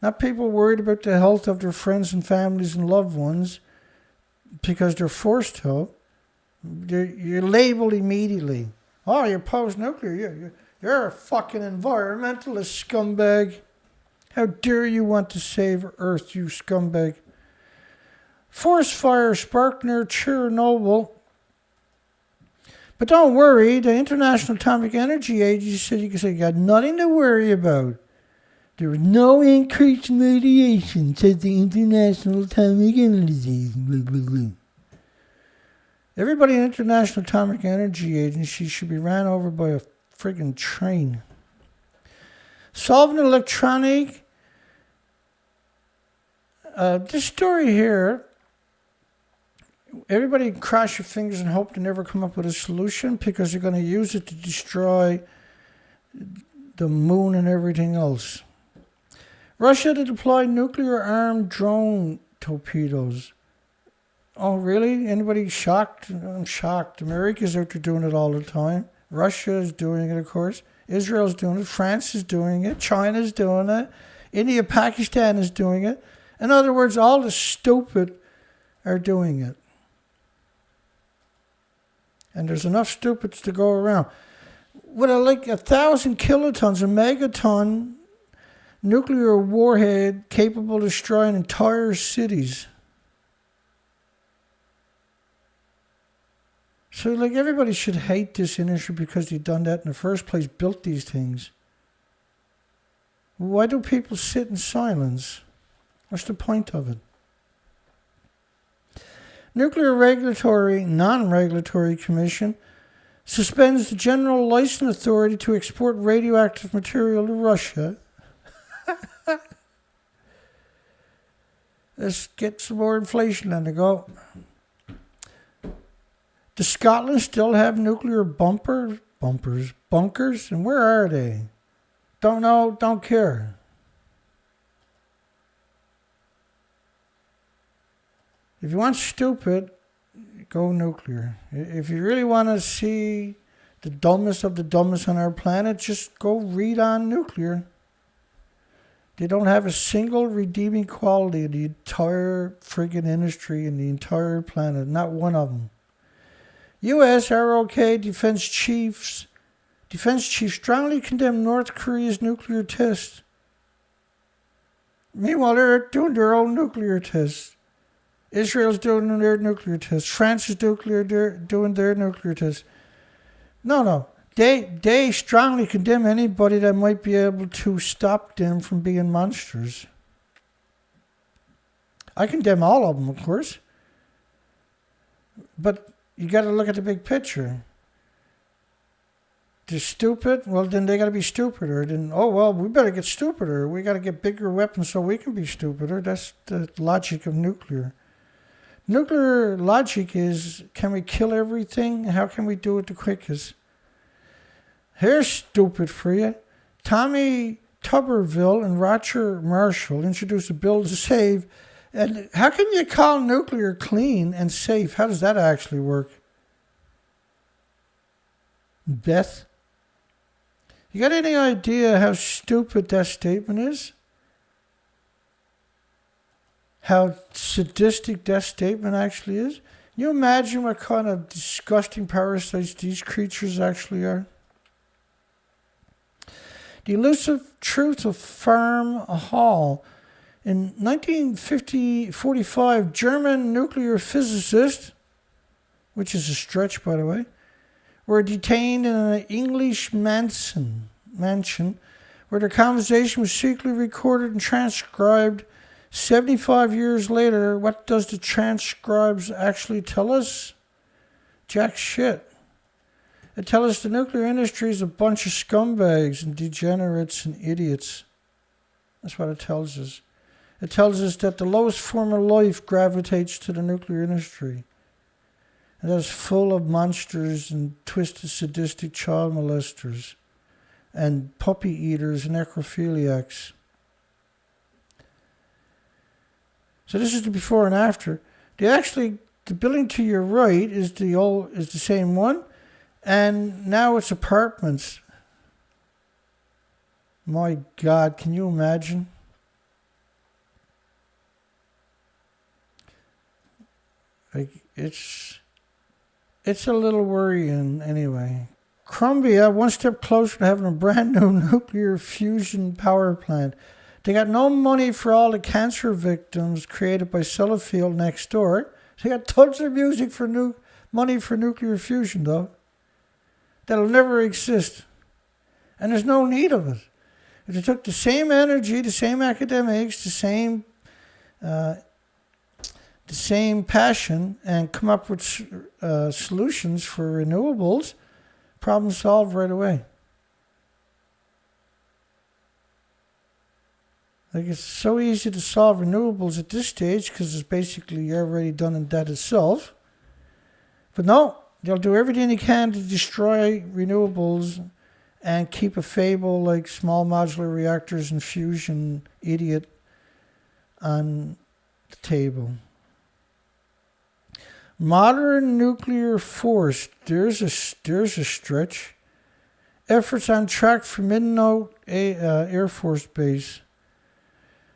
Not people worried about the health of their friends and families and loved ones because they're forced to. You're labeled immediately. Oh, you're post-nuclear. You're a fucking environmentalist, scumbag. How dare you want to save Earth, you scumbag. Forest fire sparked near Chernobyl. But don't worry, the International Atomic Energy Agency said you got nothing to worry about. There was no increase in radiation, said the International Atomic Energy Agency. Everybody in the International Atomic Energy Agency should be ran over by a friggin' train. Solving electronic. This story here, everybody cross your fingers and hope to never come up with a solution because they're going to use it to destroy the moon and everything else. Russia to deploy nuclear-armed drone torpedoes. Oh, really? Anybody shocked? I'm shocked. America's out there doing it all the time. Russia is doing it, of course. Israel's doing it. France is doing it. China's doing it. India, Pakistan is doing it. In other words, all the stupid are doing it. And there's enough stupids to go around. With 1,000 kilotons, a megaton nuclear warhead capable of destroying entire cities. So, everybody should hate this industry because they've done that in the first place, built these things. Why do people sit in silence? What's the point of it? Nuclear Regulatory, Non-Regulatory Commission suspends the General License Authority to export radioactive material to Russia. Let's get some more inflation on the go. Does Scotland still have nuclear bunkers? And where are they? Don't know, don't care. If you want stupid, go nuclear. If you really want to see the dumbest of the dumbest on our planet, just go read on nuclear. They don't have a single redeeming quality in the entire friggin' industry and the entire planet. Not one of them. U.S. ROK defense chiefs strongly condemn North Korea's nuclear test. Meanwhile, they're doing their own nuclear tests. Israel's doing their nuclear tests. France is doing their nuclear tests. No. They strongly condemn anybody that might be able to stop them from being monsters. I condemn all of them, of course. But you got to look at the big picture. They're stupid. Well, then they got to be stupider. Then, we better get stupider. We got to get bigger weapons so we can be stupider. That's the logic of nuclear. Nuclear logic is, can we kill everything? How can we do it the quickest? Here's stupid for you. Tommy Tuberville and Roger Marshall introduced a bill to save. And how can you call nuclear clean and safe? How does that actually work? Beth? You got any idea how stupid that statement is? How sadistic that statement actually is? Can you imagine what kind of disgusting parasites these creatures actually are? The elusive truth of Farm Hall. In 1945, German nuclear physicists, which is a stretch by the way, were detained in an English mansion where their conversation was secretly recorded and transcribed. 75 years later, what does the transcribes actually tell us? Jack shit. It tells us the nuclear industry is a bunch of scumbags and degenerates and idiots. That's what it tells us. It tells us that the lowest form of life gravitates to the nuclear industry. And that's full of monsters and twisted sadistic child molesters and puppy eaters and necrophiliacs. So this is the before and after. The building to your right is the same one, and now it's apartments. My God, can you imagine? It's a little worrying anyway. Crumbia, one step closer to having a brand new nuclear fusion power plant. They got no money for all the cancer victims created by Sellafield next door. They got tons of money for nuclear fusion, though. That'll never exist. And there's no need of it. If they took the same energy, the same academics, the same passion, and come up with solutions for renewables, problem solved right away. Like, it's so easy to solve renewables at this stage because it's basically already done in that itself. But no, they'll do everything they can to destroy renewables and keep a fable like small modular reactors and fusion idiot on the table. Modern nuclear force, there's a stretch. Efforts on track for Minot Air Force Base.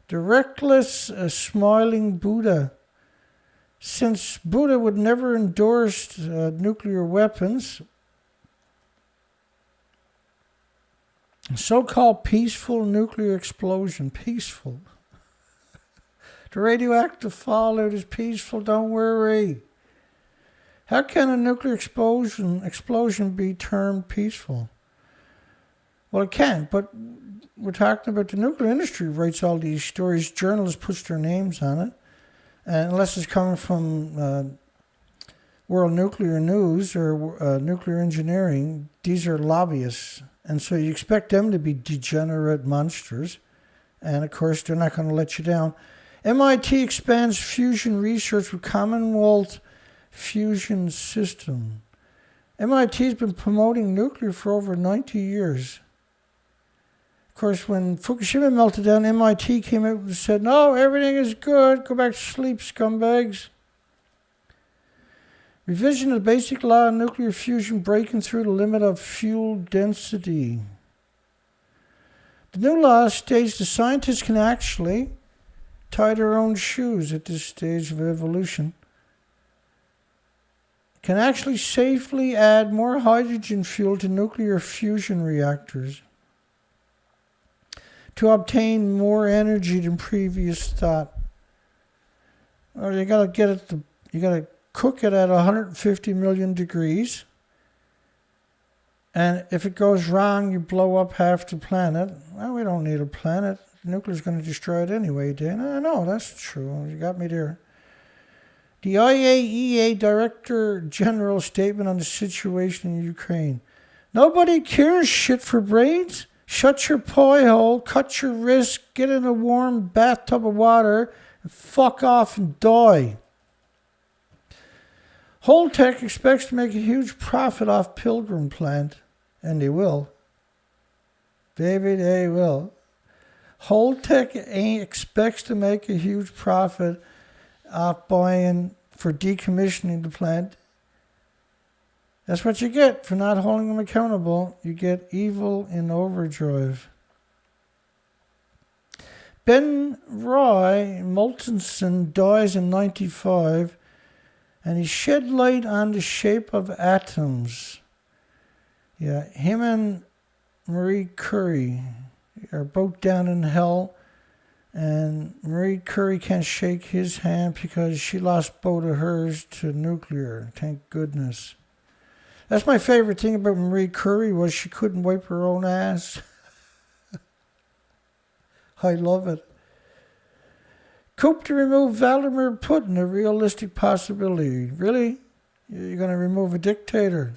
The reckless, smiling Buddha. Since Buddha would never endorse nuclear weapons, so-called peaceful nuclear explosion, peaceful. The radioactive fallout is peaceful, don't worry. How can a nuclear explosion be termed peaceful? Well, it can, but we're talking about the nuclear industry writes all these stories. Journalists put their names on it. And unless it's coming from World Nuclear News or Nuclear Engineering, these are lobbyists. And so you expect them to be degenerate monsters. And, of course, they're not going to let you down. MIT expands fusion research with Commonwealth Fusion System. MIT has been promoting nuclear for over 90 years. Of course, when Fukushima melted down, MIT came out and said, no, everything is good. Go back to sleep, scumbags. Revision of the basic law of nuclear fusion breaking through the limit of fuel density. The new law states the scientists can actually tie their own shoes at this stage of evolution. Can actually safely add more hydrogen fuel to nuclear fusion reactors to obtain more energy than previous thought. Or you gotta cook it at 150 million degrees. And if it goes wrong, you blow up half the planet. Well, we don't need a planet. Nuclear's going to destroy it anyway, Dan. I know, that's true. You got me there. The IAEA Director General statement on the situation in Ukraine. Nobody cares shit for brains. Shut your pie hole, cut your wrist, get in a warm bathtub of water, and fuck off and die. Holtec expects to make a huge profit off Pilgrim plant, and they will. Baby, they will. Holtec expects to make a huge profit off buying for decommissioning the plant. That's what you get for not holding them accountable. You get evil in overdrive. Ben Roy Moltenson dies in 1995, and he shed light on the shape of atoms. Yeah, him and Marie Curie are both down in hell, and Marie Curie can't shake his hand because she lost both of hers to nuclear. Thank goodness. That's my favorite thing about Marie Curie was she couldn't wipe her own ass. I love it. Coup to remove Vladimir Putin, a realistic possibility. Really? You're going to remove a dictator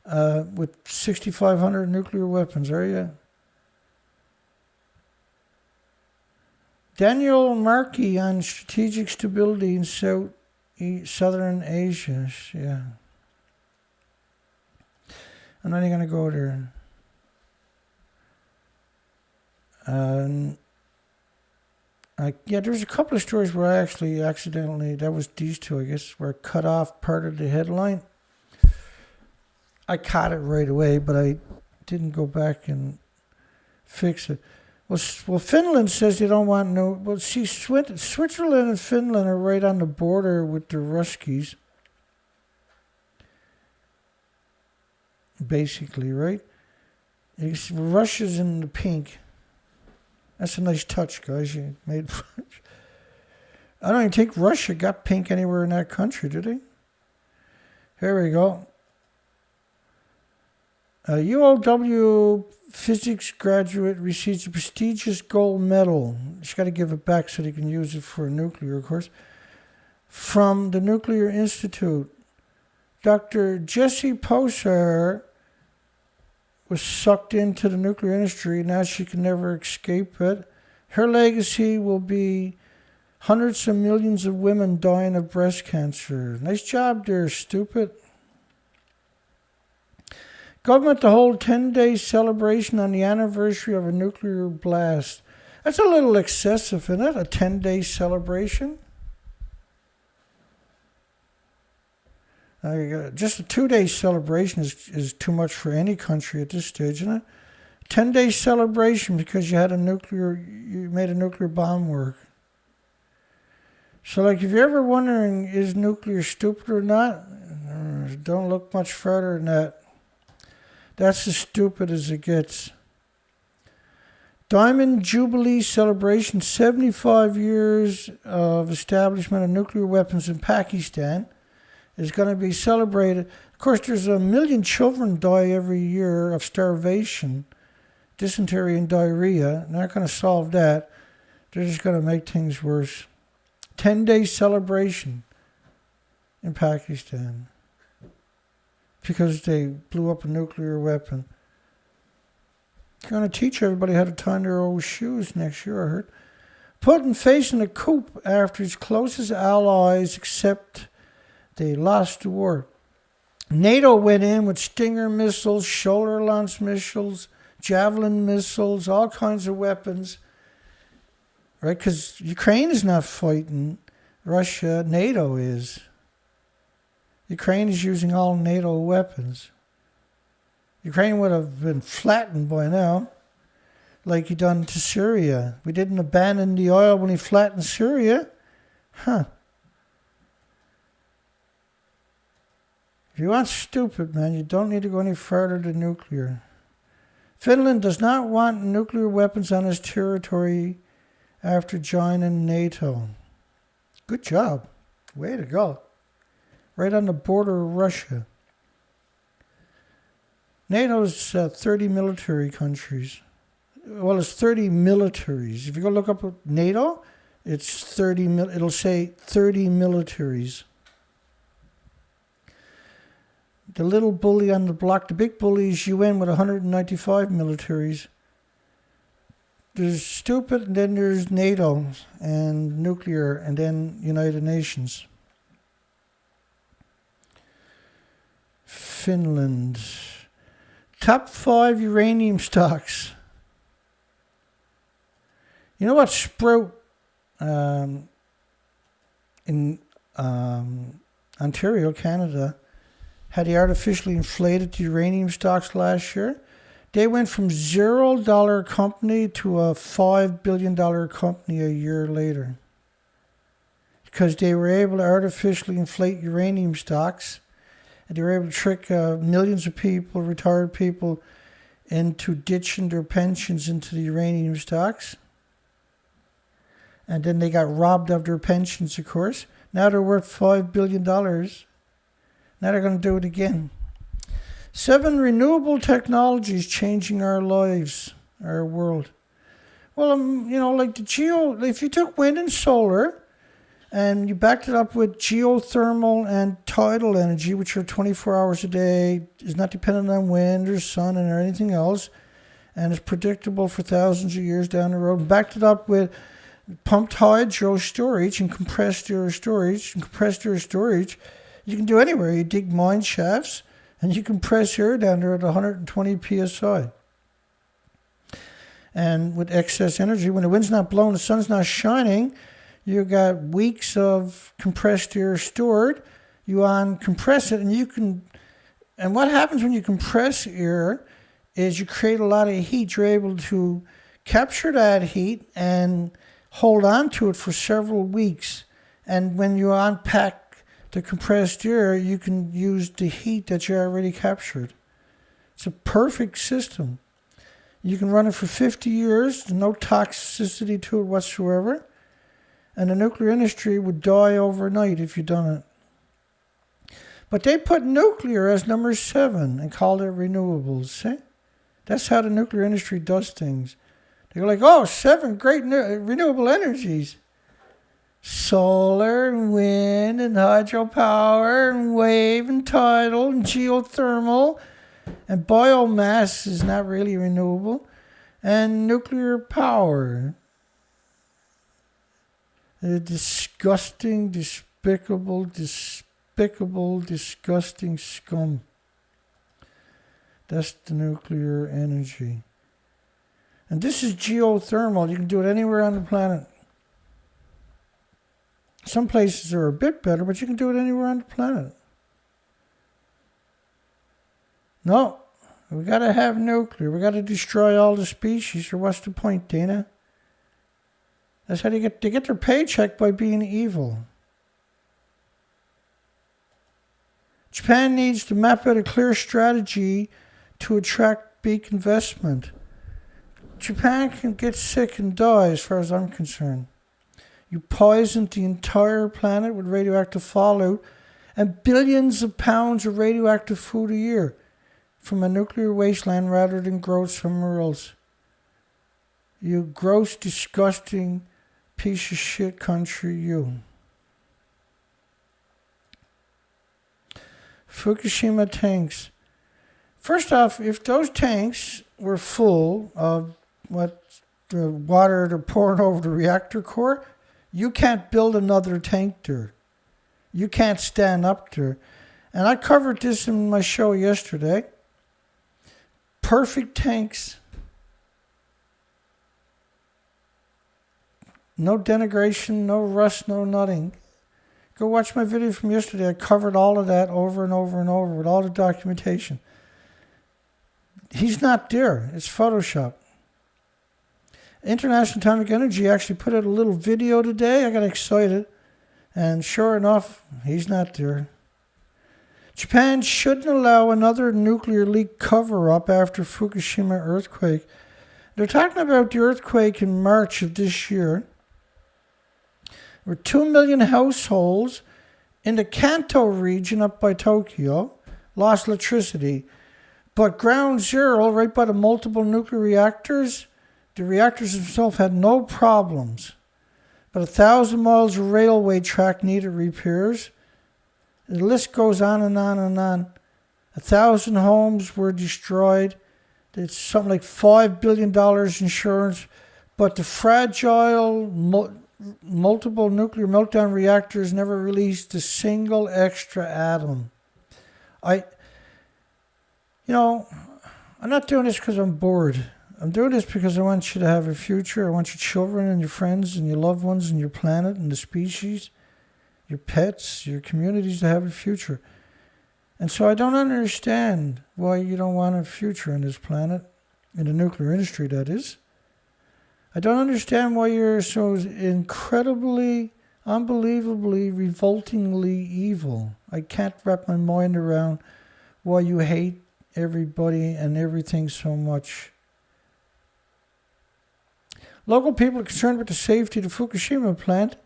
with 6,500 nuclear weapons, are you? Daniel Markey on strategic stability in Southern Asia. Yeah. I'm not even going to go there. There's a couple of stories where I actually accidentally, that was these two, I guess, where I cut off part of the headline. I caught it right away, but I didn't go back and fix it. Well, Finland says they don't want no... Well, see, Switzerland and Finland are right on the border with the Ruskies. Basically, right? Russia's in the pink. That's a nice touch, guys. You made. I don't even think Russia got pink anywhere in that country, did they? Here we go. A UOW physics graduate receives a prestigious gold medal. She's got to give it back so they can use it for nuclear, of course. From the Nuclear Institute. Dr. Jessie Poser was sucked into the nuclear industry. Now she can never escape it. Her legacy will be hundreds of millions of women dying of breast cancer. Nice job there, stupid. Government to hold 10-day celebration on the anniversary of a nuclear blast. That's a little excessive, isn't it? A 10-day celebration? Just a 2-day celebration is too much for any country at this stage, isn't it? 10-day celebration because you made a nuclear bomb work. So, like, if you're ever wondering, is nuclear stupid or not, don't look much further than that. That's as stupid as it gets. Diamond Jubilee celebration, 75 years of establishment of nuclear weapons in Pakistan, is going to be celebrated. Of course, there's 1 million children die every year of starvation, dysentery and diarrhea. They're not going to solve that. They're just going to make things worse. 10-day celebration in Pakistan because they blew up a nuclear weapon. They're going to teach everybody how to tie their old shoes next year, I heard. Putin facing a coup after his closest allies accept they lost the war. NATO went in with Stinger missiles, shoulder-launched missiles, Javelin missiles, all kinds of weapons. Right? Because Ukraine is not fighting Russia. NATO is. Ukraine is using all NATO weapons. Ukraine would have been flattened by now, like he done to Syria. We didn't abandon the oil when he flattened Syria. Huh. If you want stupid, man, you don't need to go any further than nuclear. Finland does not want nuclear weapons on its territory after joining NATO. Good job. Way to go. Right on the border of Russia. NATO's 30 military countries. Well, it's 30 militaries. If you go look up NATO, it's 30. It'll say 30 militaries. The little bully on the block, the big bully is UN with 195 militaries. There's stupid, and then there's NATO and nuclear, and then United Nations. Finland. Top 5 uranium stocks. You know what Sprout in Ontario, Canada, had they artificially inflated the uranium stocks last year? They went from $0 company to a $5 billion company a year later. Because they were able to artificially inflate uranium stocks. And they were able to trick millions of people, retired people, into ditching their pensions into the uranium stocks. And then they got robbed of their pensions, of course. Now they're worth $5 billion. Now they're going to do it again. 7 renewable technologies changing our lives, our world. Well, like if you took wind and solar and you backed it up with geothermal and tidal energy, which are 24 hours a day, is not dependent on wind or sun or anything else, and is predictable for thousands of years down the road, and backed it up with pumped hydro storage and compressed air storage, you can do anywhere. You dig mine shafts, and you compress air down there at 120 psi. And with excess energy, when the wind's not blowing, the sun's not shining, you got weeks of compressed air stored. You uncompress it, and you can. And what happens when you compress air is you create a lot of heat. You're able to capture that heat and hold on to it for several weeks. And when you unpack the compressed air, you can use the heat that you already captured. It's a perfect system. You can run it for 50 years, no toxicity to it whatsoever. And the nuclear industry would die overnight if you done it. But they put nuclear as number 7 and called it renewables. See? That's how the nuclear industry does things. They go like, oh, 7 great renewable energies. Solar and wind and hydropower and wave and tidal and geothermal. And biomass is not really renewable. And nuclear power. The disgusting, despicable, disgusting scum. That's the nuclear energy. And this is geothermal. You can do it anywhere on the planet. Some places are a bit better, but you can do it anywhere on the planet. No, we got to have nuclear. We got to destroy all the species, or what's the point, Dana? That's how they get their paycheck, by being evil. Japan needs to map out a clear strategy to attract big investment. Japan can get sick and die as far as I'm concerned. You poisoned the entire planet with radioactive fallout and billions of pounds of radioactive food a year from a nuclear wasteland rather than grow somewhere else. You gross, disgusting piece of shit country, you. Fukushima tanks. First off, if those tanks were full of what the water they're pouring over the reactor core, you can't build another tank there. You can't stand up there. And I covered this in my show yesterday. Perfect tanks. No denigration, no rust, no nothing. Go watch my video from yesterday. I covered all of that over and over and over with all the documentation. He's not there. It's Photoshop. International Atomic Energy actually put out a little video today. I got excited. And sure enough, he's not there. Japan shouldn't allow another nuclear leak cover-up after Fukushima earthquake. They're talking about the earthquake in March of this year. There were 2 million households in the Kanto region up by Tokyo lost electricity. But ground zero, right by the multiple nuclear reactors, the reactors themselves had no problems. But 1,000 miles of railway track needed repairs. The list goes on and on and on. 1,000 homes were destroyed. It's something like $5 billion insurance. But the fragile multiple nuclear meltdown reactors never released a single extra atom. I'm not doing this because I'm bored. I'm doing this because I want you to have a future. I want your children and your friends and your loved ones and your planet and the species, your pets, your communities to have a future. And so I don't understand why you don't want a future on this planet, in the nuclear industry, that is. I don't understand why you're so incredibly, unbelievably, revoltingly evil. I can't wrap my mind around why you hate everybody and everything so much. Local people are concerned with the safety of the Fukushima plant.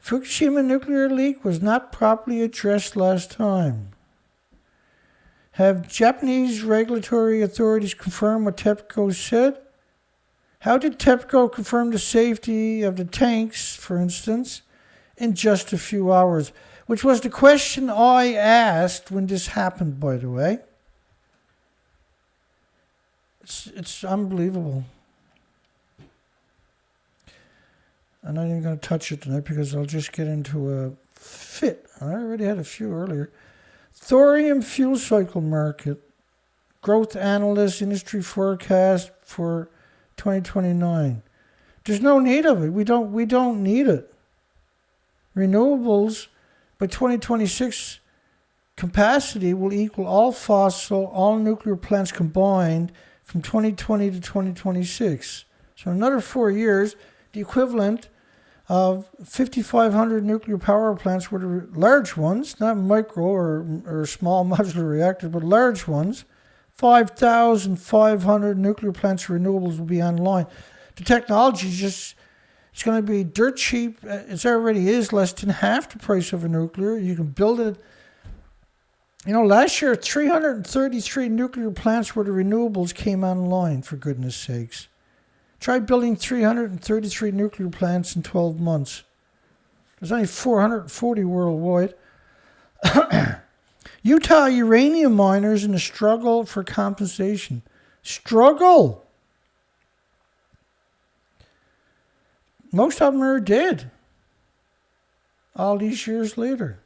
Fukushima nuclear leak was not properly addressed last time. Have Japanese regulatory authorities confirmed what TEPCO said? How did TEPCO confirm the safety of the tanks, for instance, in just a few hours? Which was the question I asked when this happened, by the way. It's unbelievable. I'm not even going to touch it tonight because I'll just get into a fit. I already had a few earlier. Thorium fuel cycle market. Growth analyst industry forecast for 2029. There's no need of it. We don't need it. Renewables by 2026 capacity will equal all fossil, all nuclear plants combined from 2020 to 2026. So in another 4 years, the equivalent of 5,500 nuclear power plants were the large ones, not micro or small modular reactors, but large ones, 5,500 nuclear plants renewables will be online. The technology is just, it's going to be dirt cheap. It already is less than half the price of a nuclear. You can build it. You know, last year, 333 nuclear plants where the renewables came online, for goodness sakes. Try building 333 nuclear plants in 12 months. There's only 440 worldwide. Utah uranium miners in a struggle for compensation. Struggle! Most of them are dead. All these years later.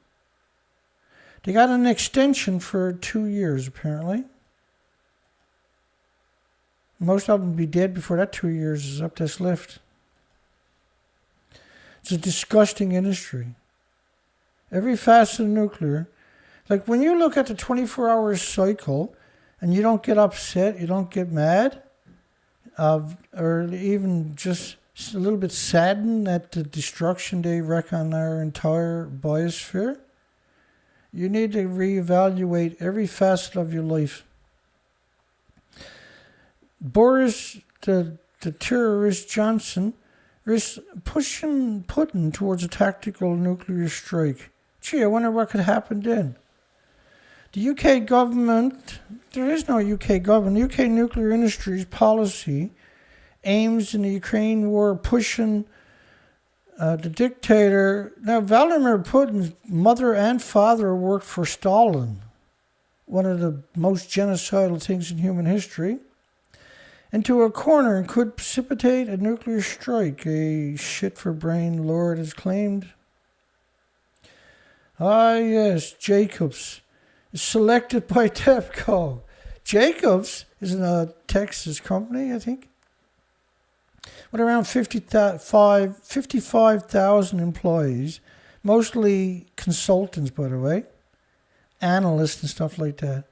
They got an extension for 2 years, apparently. Most of them will be dead before that 2 years is up this lift. It's a disgusting industry. Every facet of nuclear. Like when you look at the 24-hour cycle and you don't get upset, you don't get mad, or even just a little bit saddened at the destruction they wreak on our entire biosphere, you need to reevaluate every facet of your life. Boris, the terrorist Johnson, is pushing Putin towards a tactical nuclear strike. Gee, I wonder what could happen then. The UK government, there is no UK government. UK nuclear industry's policy aims in the Ukraine war pushing the dictator. Now, Vladimir Putin's mother and father worked for Stalin, one of the most genocidal things in human history, into a corner and could precipitate a nuclear strike, a shit-for-brain lord has claimed. Ah, yes, Jacobs is selected by TEPCO. Jacobs is a Texas company, I think, with around 55,000 employees, mostly consultants, by the way, analysts and stuff like that.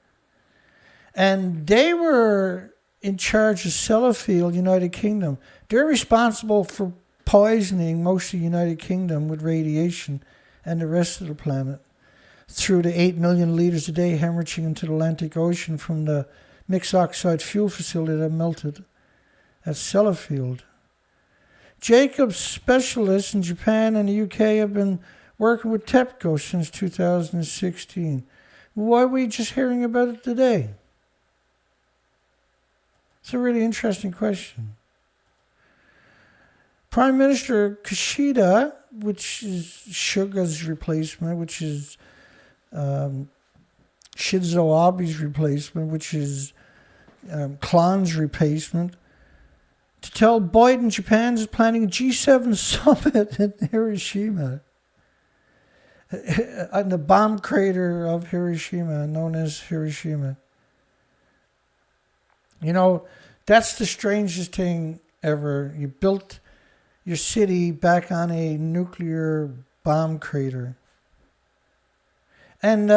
And they were in charge of Sellafield, United Kingdom. They're responsible for poisoning most of the United Kingdom with radiation and the rest of the planet through the 8 million litres a day hemorrhaging into the Atlantic Ocean from the mixed oxide fuel facility that melted at Sellafield. Jacobs specialists in Japan and the UK have been working with TEPCO since 2016. Why are we just hearing about it today? It's a really interesting question. Prime Minister Kishida, which is Suga's replacement, which is Shinzo Abe's replacement, which is Klon's replacement, to tell Biden Japan is planning a G7 summit in Hiroshima, on the bomb crater of Hiroshima, known as Hiroshima. You know, that's the strangest thing ever. You built your city back on a nuclear bomb crater. And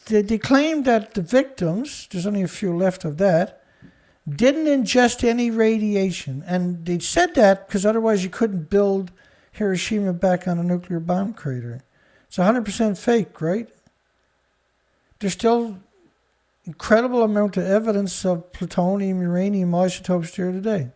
they claimed that the victims, there's only a few left of that, didn't ingest any radiation. And they said that because otherwise you couldn't build Hiroshima back on a nuclear bomb crater. It's 100% fake, right? There's still incredible amount of evidence of plutonium, uranium isotopes there today.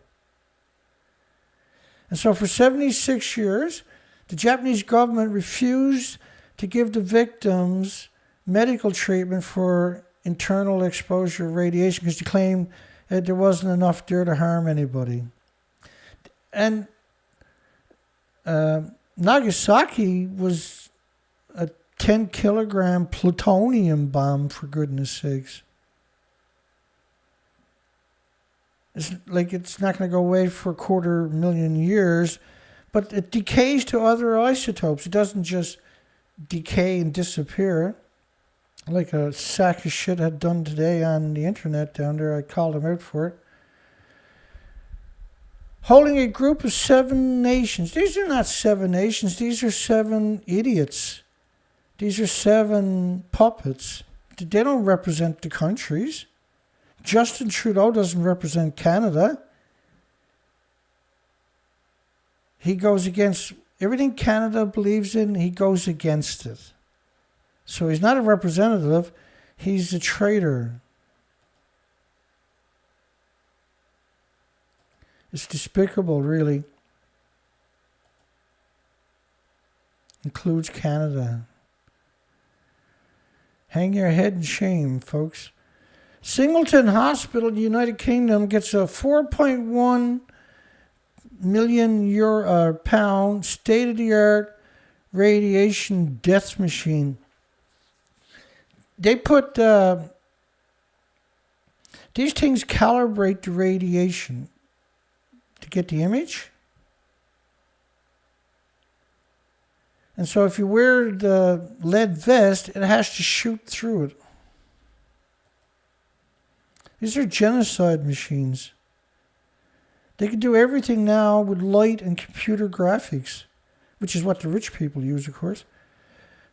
And so for 76 years, the Japanese government refused to give the victims medical treatment for internal exposure of radiation because they claimed that there wasn't enough there to harm anybody. And Nagasaki was a 10-kilogram plutonium bomb, for goodness sakes. It's like it's not going to go away for 250,000 years, but it decays to other isotopes. It doesn't just decay and disappear like a sack of shit had done today on the internet down there. I called him out for it. Holding a group of 7 nations. These are not 7 nations. These are 7 idiots. These are 7 puppets. They don't represent the countries. Justin Trudeau doesn't represent Canada. He goes against everything Canada believes in. He goes against it. So he's not a representative. He's a traitor. It's despicable, really. Includes Canada. Hang your head in shame, folks. Singleton Hospital, United Kingdom, gets a 4.1 million pound state-of-the-art radiation death machine. They put these things calibrate the radiation to get the image. And so if you wear the lead vest, it has to shoot through it. These are genocide machines. They can do everything now with light and computer graphics, which is what the rich people use, of course.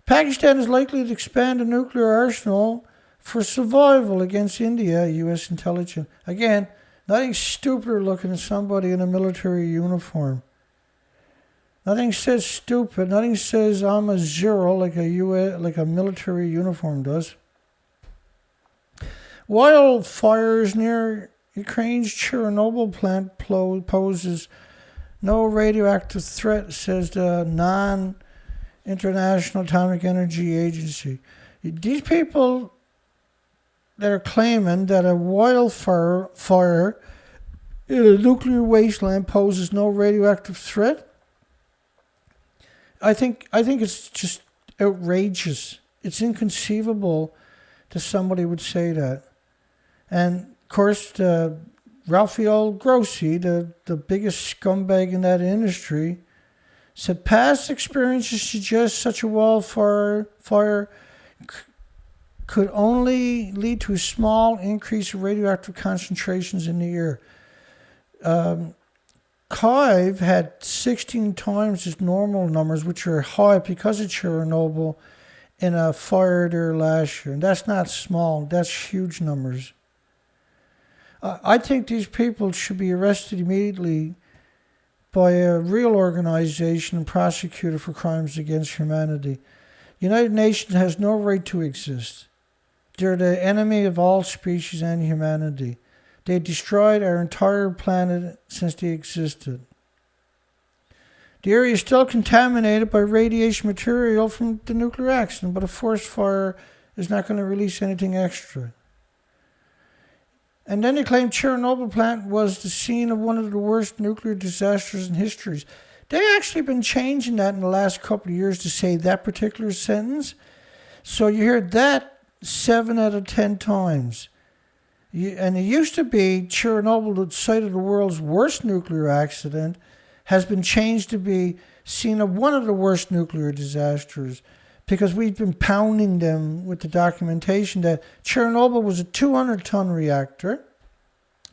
Pakistan is likely to expand a nuclear arsenal for survival against India, U.S. intelligence. Again, nothing stupider looking than somebody in a military uniform. Nothing says stupid. Nothing says I'm a zero like a military uniform does. Wildfires near Ukraine's Chernobyl plant poses no radioactive threat, says the non-International Atomic Energy Agency. These people that are claiming that a wildfire in a nuclear wasteland poses no radioactive threat, I think it's just outrageous. It's inconceivable that somebody would say that. And, of course, Rafael Grossi, the biggest scumbag in that industry, said past experiences suggest such a wildfire could only lead to a small increase of radioactive concentrations in the air. Kyiv had 16 times its normal numbers, which are high because of Chernobyl, in a fire there last year. And that's not small, that's huge numbers. I think these people should be arrested immediately by a real organization and prosecuted for crimes against humanity. The United Nations has no right to exist. They're the enemy of all species and humanity. They destroyed our entire planet since they existed. The area is still contaminated by radiation material from the nuclear accident, but a forest fire is not going to release anything extra. And then they claim Chernobyl plant was the scene of one of the worst nuclear disasters in history. They've actually been changing that in the last couple of years to say that particular sentence. So you hear that 7 out of 10 times. And it used to be Chernobyl, the site of the world's worst nuclear accident, has been changed to be seen of one of the worst nuclear disasters, because we've been pounding them with the documentation that Chernobyl was a 200-ton reactor,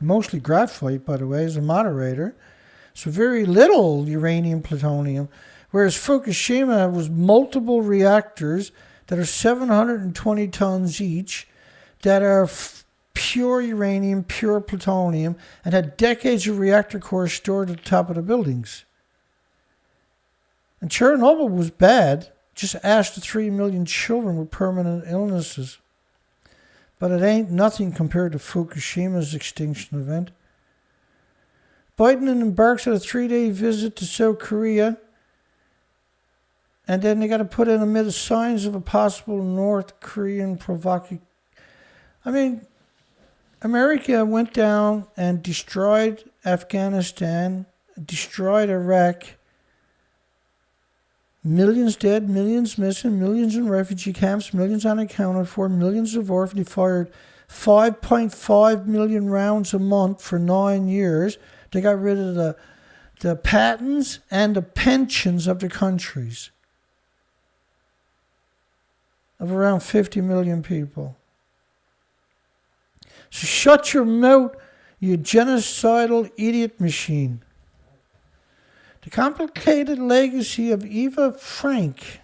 mostly graphite, by the way, as a moderator, so very little uranium, plutonium, whereas Fukushima was multiple reactors that are 720 tons each, that are pure uranium, pure plutonium, and had decades of reactor cores stored at the top of the buildings. And Chernobyl was bad. Just ask the 3 million children with permanent illnesses. But it ain't nothing compared to Fukushima's extinction event. Biden embarks on a 3-day visit to South Korea, and then they got to put in amid signs of a possible North Korean provocation. I mean, America went down and destroyed Afghanistan, destroyed Iraq. Millions dead, millions missing, millions in refugee camps, millions unaccounted for, millions of orphans. They fired 5.5 million rounds a month for 9 years. They got rid of the patents and the pensions of the countries of around 50 million people. So shut your mouth, you genocidal idiot machine. The complicated legacy of Eva Frank.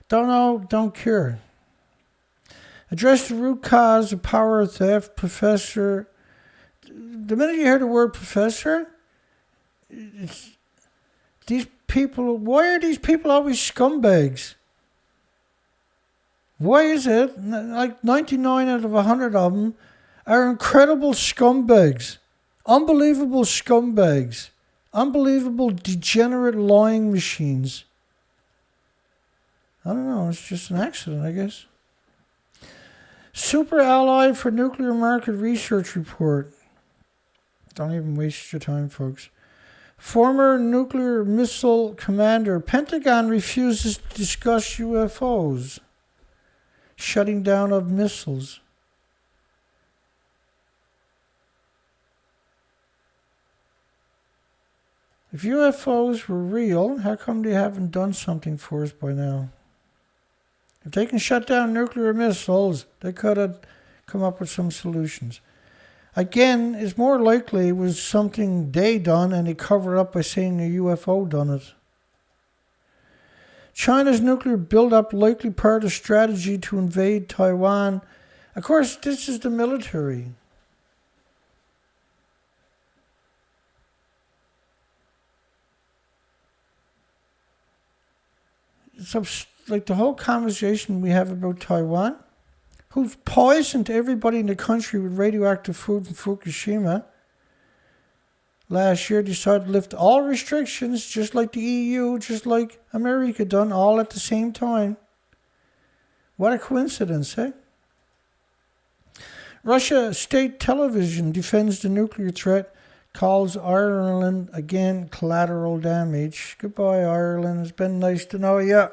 Don't know, don't care. Address the root cause of power theft, professor. The minute you hear the word professor, these people, why are these people always scumbags? Why is it like 99 out of 100 of them are incredible scumbags? Unbelievable scumbags. Unbelievable degenerate lying machines. I don't know, it's just an accident, I guess. Super ally for nuclear market research report. Don't even waste your time, folks. Former nuclear missile commander. Pentagon refuses to discuss UFOs. Shutting down of missiles. If UFOs were real, how come they haven't done something for us by now? If they can shut down nuclear missiles, they could have come up with some solutions. Again, it's more likely it was something they done and they covered up by saying a UFO done it. China's nuclear build-up likely part of strategy to invade Taiwan. Of course, this is the military. So, like the whole conversation we have about Taiwan, who've poisoned everybody in the country with radioactive food in Fukushima, last year decided to lift all restrictions, just like the EU, just like America done, all at the same time. What a coincidence, eh? Russia state television defends the nuclear threat, calls Ireland again collateral damage. Goodbye, Ireland. It's been nice to know you.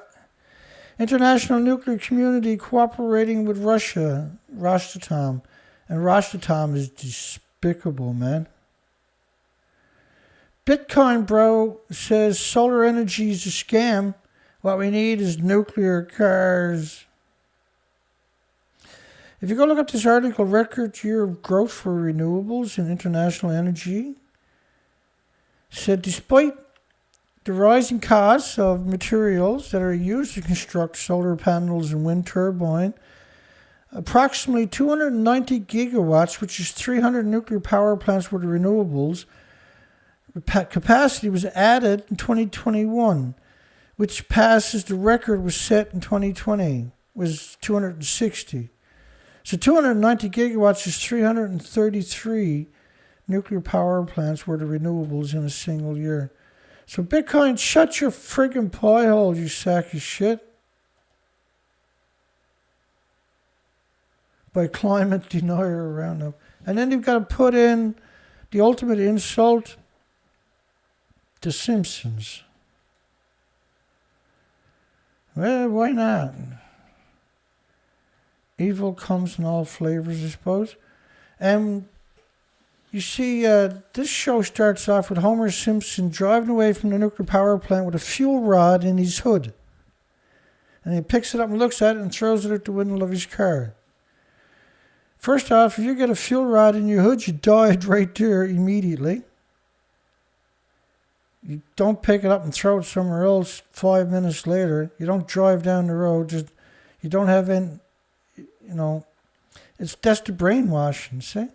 International nuclear community cooperating with Russia, Rosatom. And Rosatom is despicable, man. Bitcoin bro says solar energy is a scam. What we need is nuclear cars. If you go look up this article, record year of growth for renewables and international energy, said despite the rising costs of materials that are used to construct solar panels and wind turbine, approximately 290 gigawatts, which is 300 nuclear power plants worth of renewables, capacity was added in 2021, which passes the record was set in 2020, was 260. So 290 gigawatts is 333 nuclear power plants worth of renewables in a single year. So Bitcoin, shut your friggin' pie hole, you sack of shit. By climate denier around them. And then you've got to put in the ultimate insult, the Simpsons. Well, why not? Evil comes in all flavors, I suppose. And you see, this show starts off with Homer Simpson driving away from the nuclear power plant with a fuel rod in his hood. And he picks it up and looks at it and throws it out the window of his car. First off, if you get a fuel rod in your hood, you died right there immediately. You don't pick it up and throw it somewhere else 5 minutes later. You don't drive down the road. You don't have any, that's the brainwashing, see?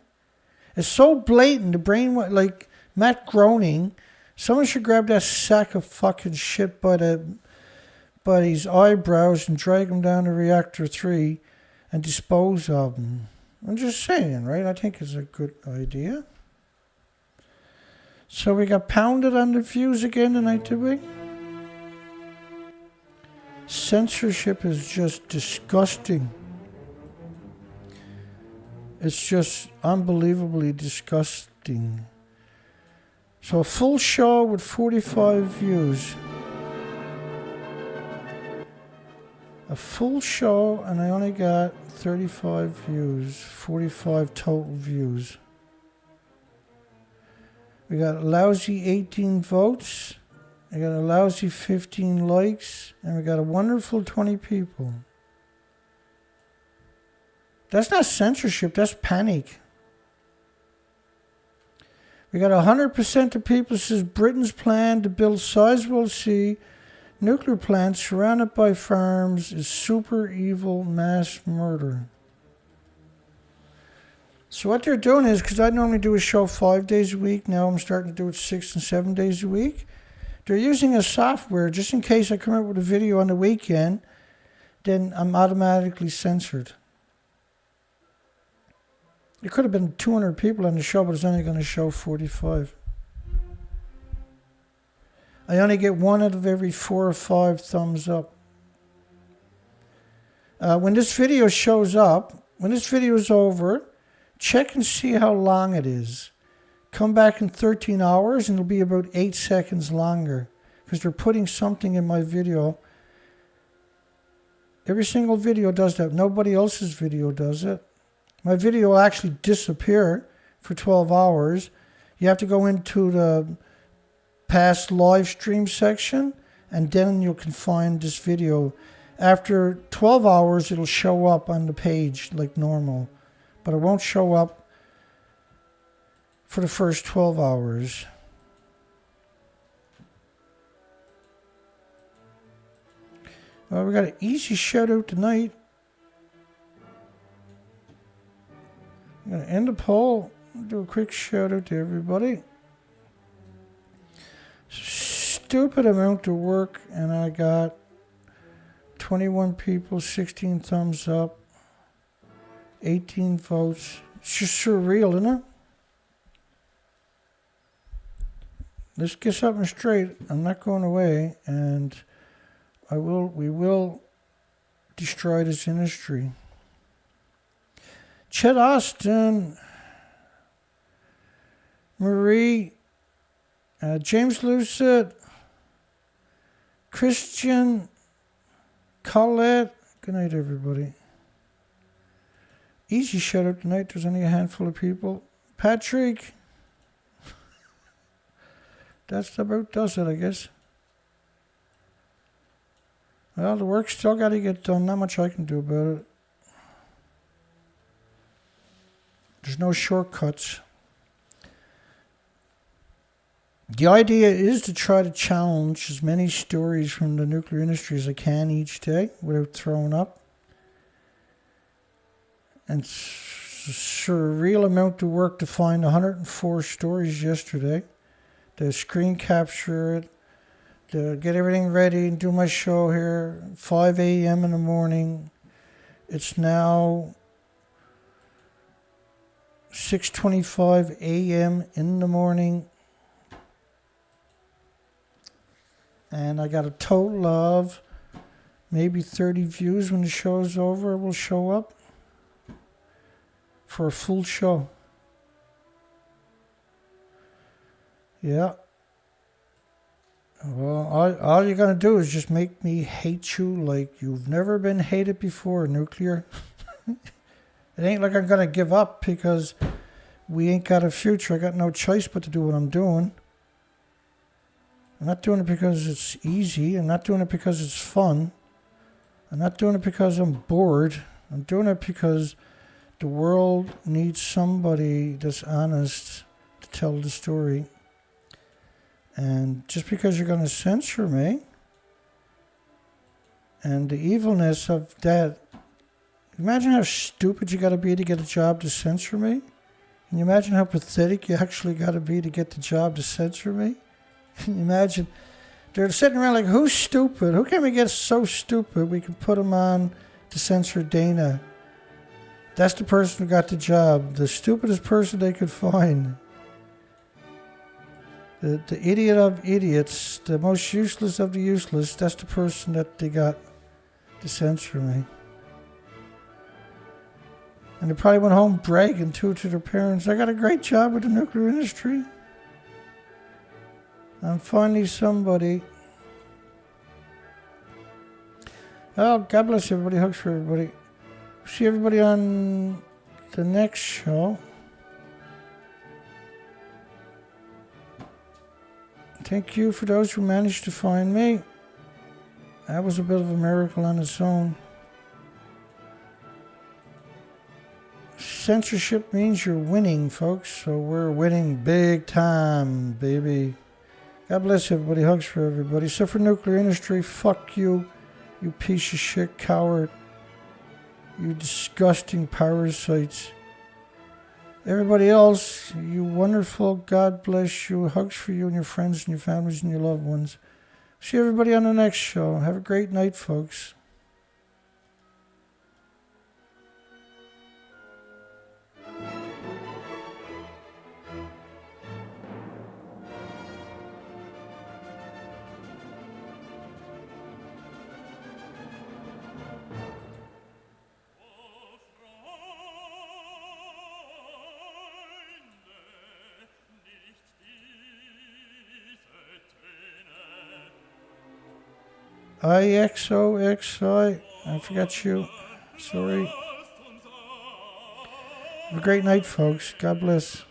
It's so blatant, the like Matt Groening, someone should grab that sack of fucking shit by his eyebrows and drag him down to Reactor 3 and dispose of him. I'm just saying, right? I think it's a good idea. So we got pounded on the views again tonight, did we? Censorship is just disgusting. It's just unbelievably disgusting. So a full show with 45 views. A full show and I only got 35 views. 45 total views. We got a lousy 18 votes. We got a lousy 15 likes. And we got a wonderful 20 people. That's not censorship, that's panic. We got 100% of people says Britain's plan to build Sizewell C nuclear plants surrounded by farms is super evil mass murder. So what they're doing is, because I normally do a show 5 days a week, now I'm starting to do it 6 and 7 days a week. They're using a software just in case I come out with a video on the weekend, then I'm automatically censored. There could have been 200 people on the show, but it's only going to show 45. I only get 1 out of every 4 or 5 thumbs up. When this video shows up, when this video is over, check and see how long it is. Come back in 13 hours and it'll be about 8 seconds longer. Because they're putting something in my video. Every single video does that. Nobody else's video does it. My video will actually disappear for 12 hours. You have to go into the past live stream section, and then you can find this video. After 12 hours, it'll show up on the page like normal, but it won't show up for the first 12 hours. Well, we got an easy shout out tonight. I'm going to end the poll. Do a quick shout out to everybody. Stupid amount of work, and I got 21 people, 16 thumbs up, 18 votes. It's just surreal, isn't it? Let's get something straight. I'm not going away, and we will destroy this industry. Chet Austin, Marie, James Lucid, Christian, Colette. Good night, everybody. Easy shout out tonight. There's only a handful of people. Patrick. That's about does it, I guess. Well, the work's still got to get done. Not much I can do about it. There's no shortcuts. The idea is to try to challenge as many stories from the nuclear industry as I can each day without throwing up. And it's a surreal amount of work to find 104 stories yesterday. To screen capture it, to get everything ready and do my show here, 5 a.m. in the morning. It's now 6:25 a.m. in the morning. And I got a total of maybe 30 views when the show's over. Will show up for a full show. Yeah. Well, all you're going to do is just make me hate you like you've never been hated before, nuclear. It ain't like I'm going to give up because we ain't got a future. I got no choice but to do what I'm doing. I'm not doing it because it's easy. I'm not doing it because it's fun. I'm not doing it because I'm bored. I'm doing it because the world needs somebody that's honest to tell the story. And just because you're going to censor me and the evilness of that, imagine how stupid you got to be to get a job to censor me. Can you imagine how pathetic you actually got to be to get the job to censor me? Can you imagine? They're sitting around like, who's stupid? Who can we get so stupid we can put him on to censor Dana? That's the person who got the job. The stupidest person they could find. The idiot of idiots, the most useless of the useless, that's the person that they got to censor me. And they probably went home bragging too to their parents, I got a great job with the nuclear industry. I'm finally somebody. Oh, God bless everybody. Hugs for everybody. See everybody on the next show. Thank you for those who managed to find me. That was a bit of a miracle on its own. Censorship means you're winning, folks. So we're winning big time, baby. God bless everybody. Hugs for everybody. So for nuclear industry, fuck you, you piece of shit coward. You disgusting parasites. Everybody else, you wonderful, God bless you. Hugs for you and your friends and your families and your loved ones. See everybody on the next show. Have a great night, folks. IXOXI. I forgot you. Sorry. Have a great night, folks. God bless.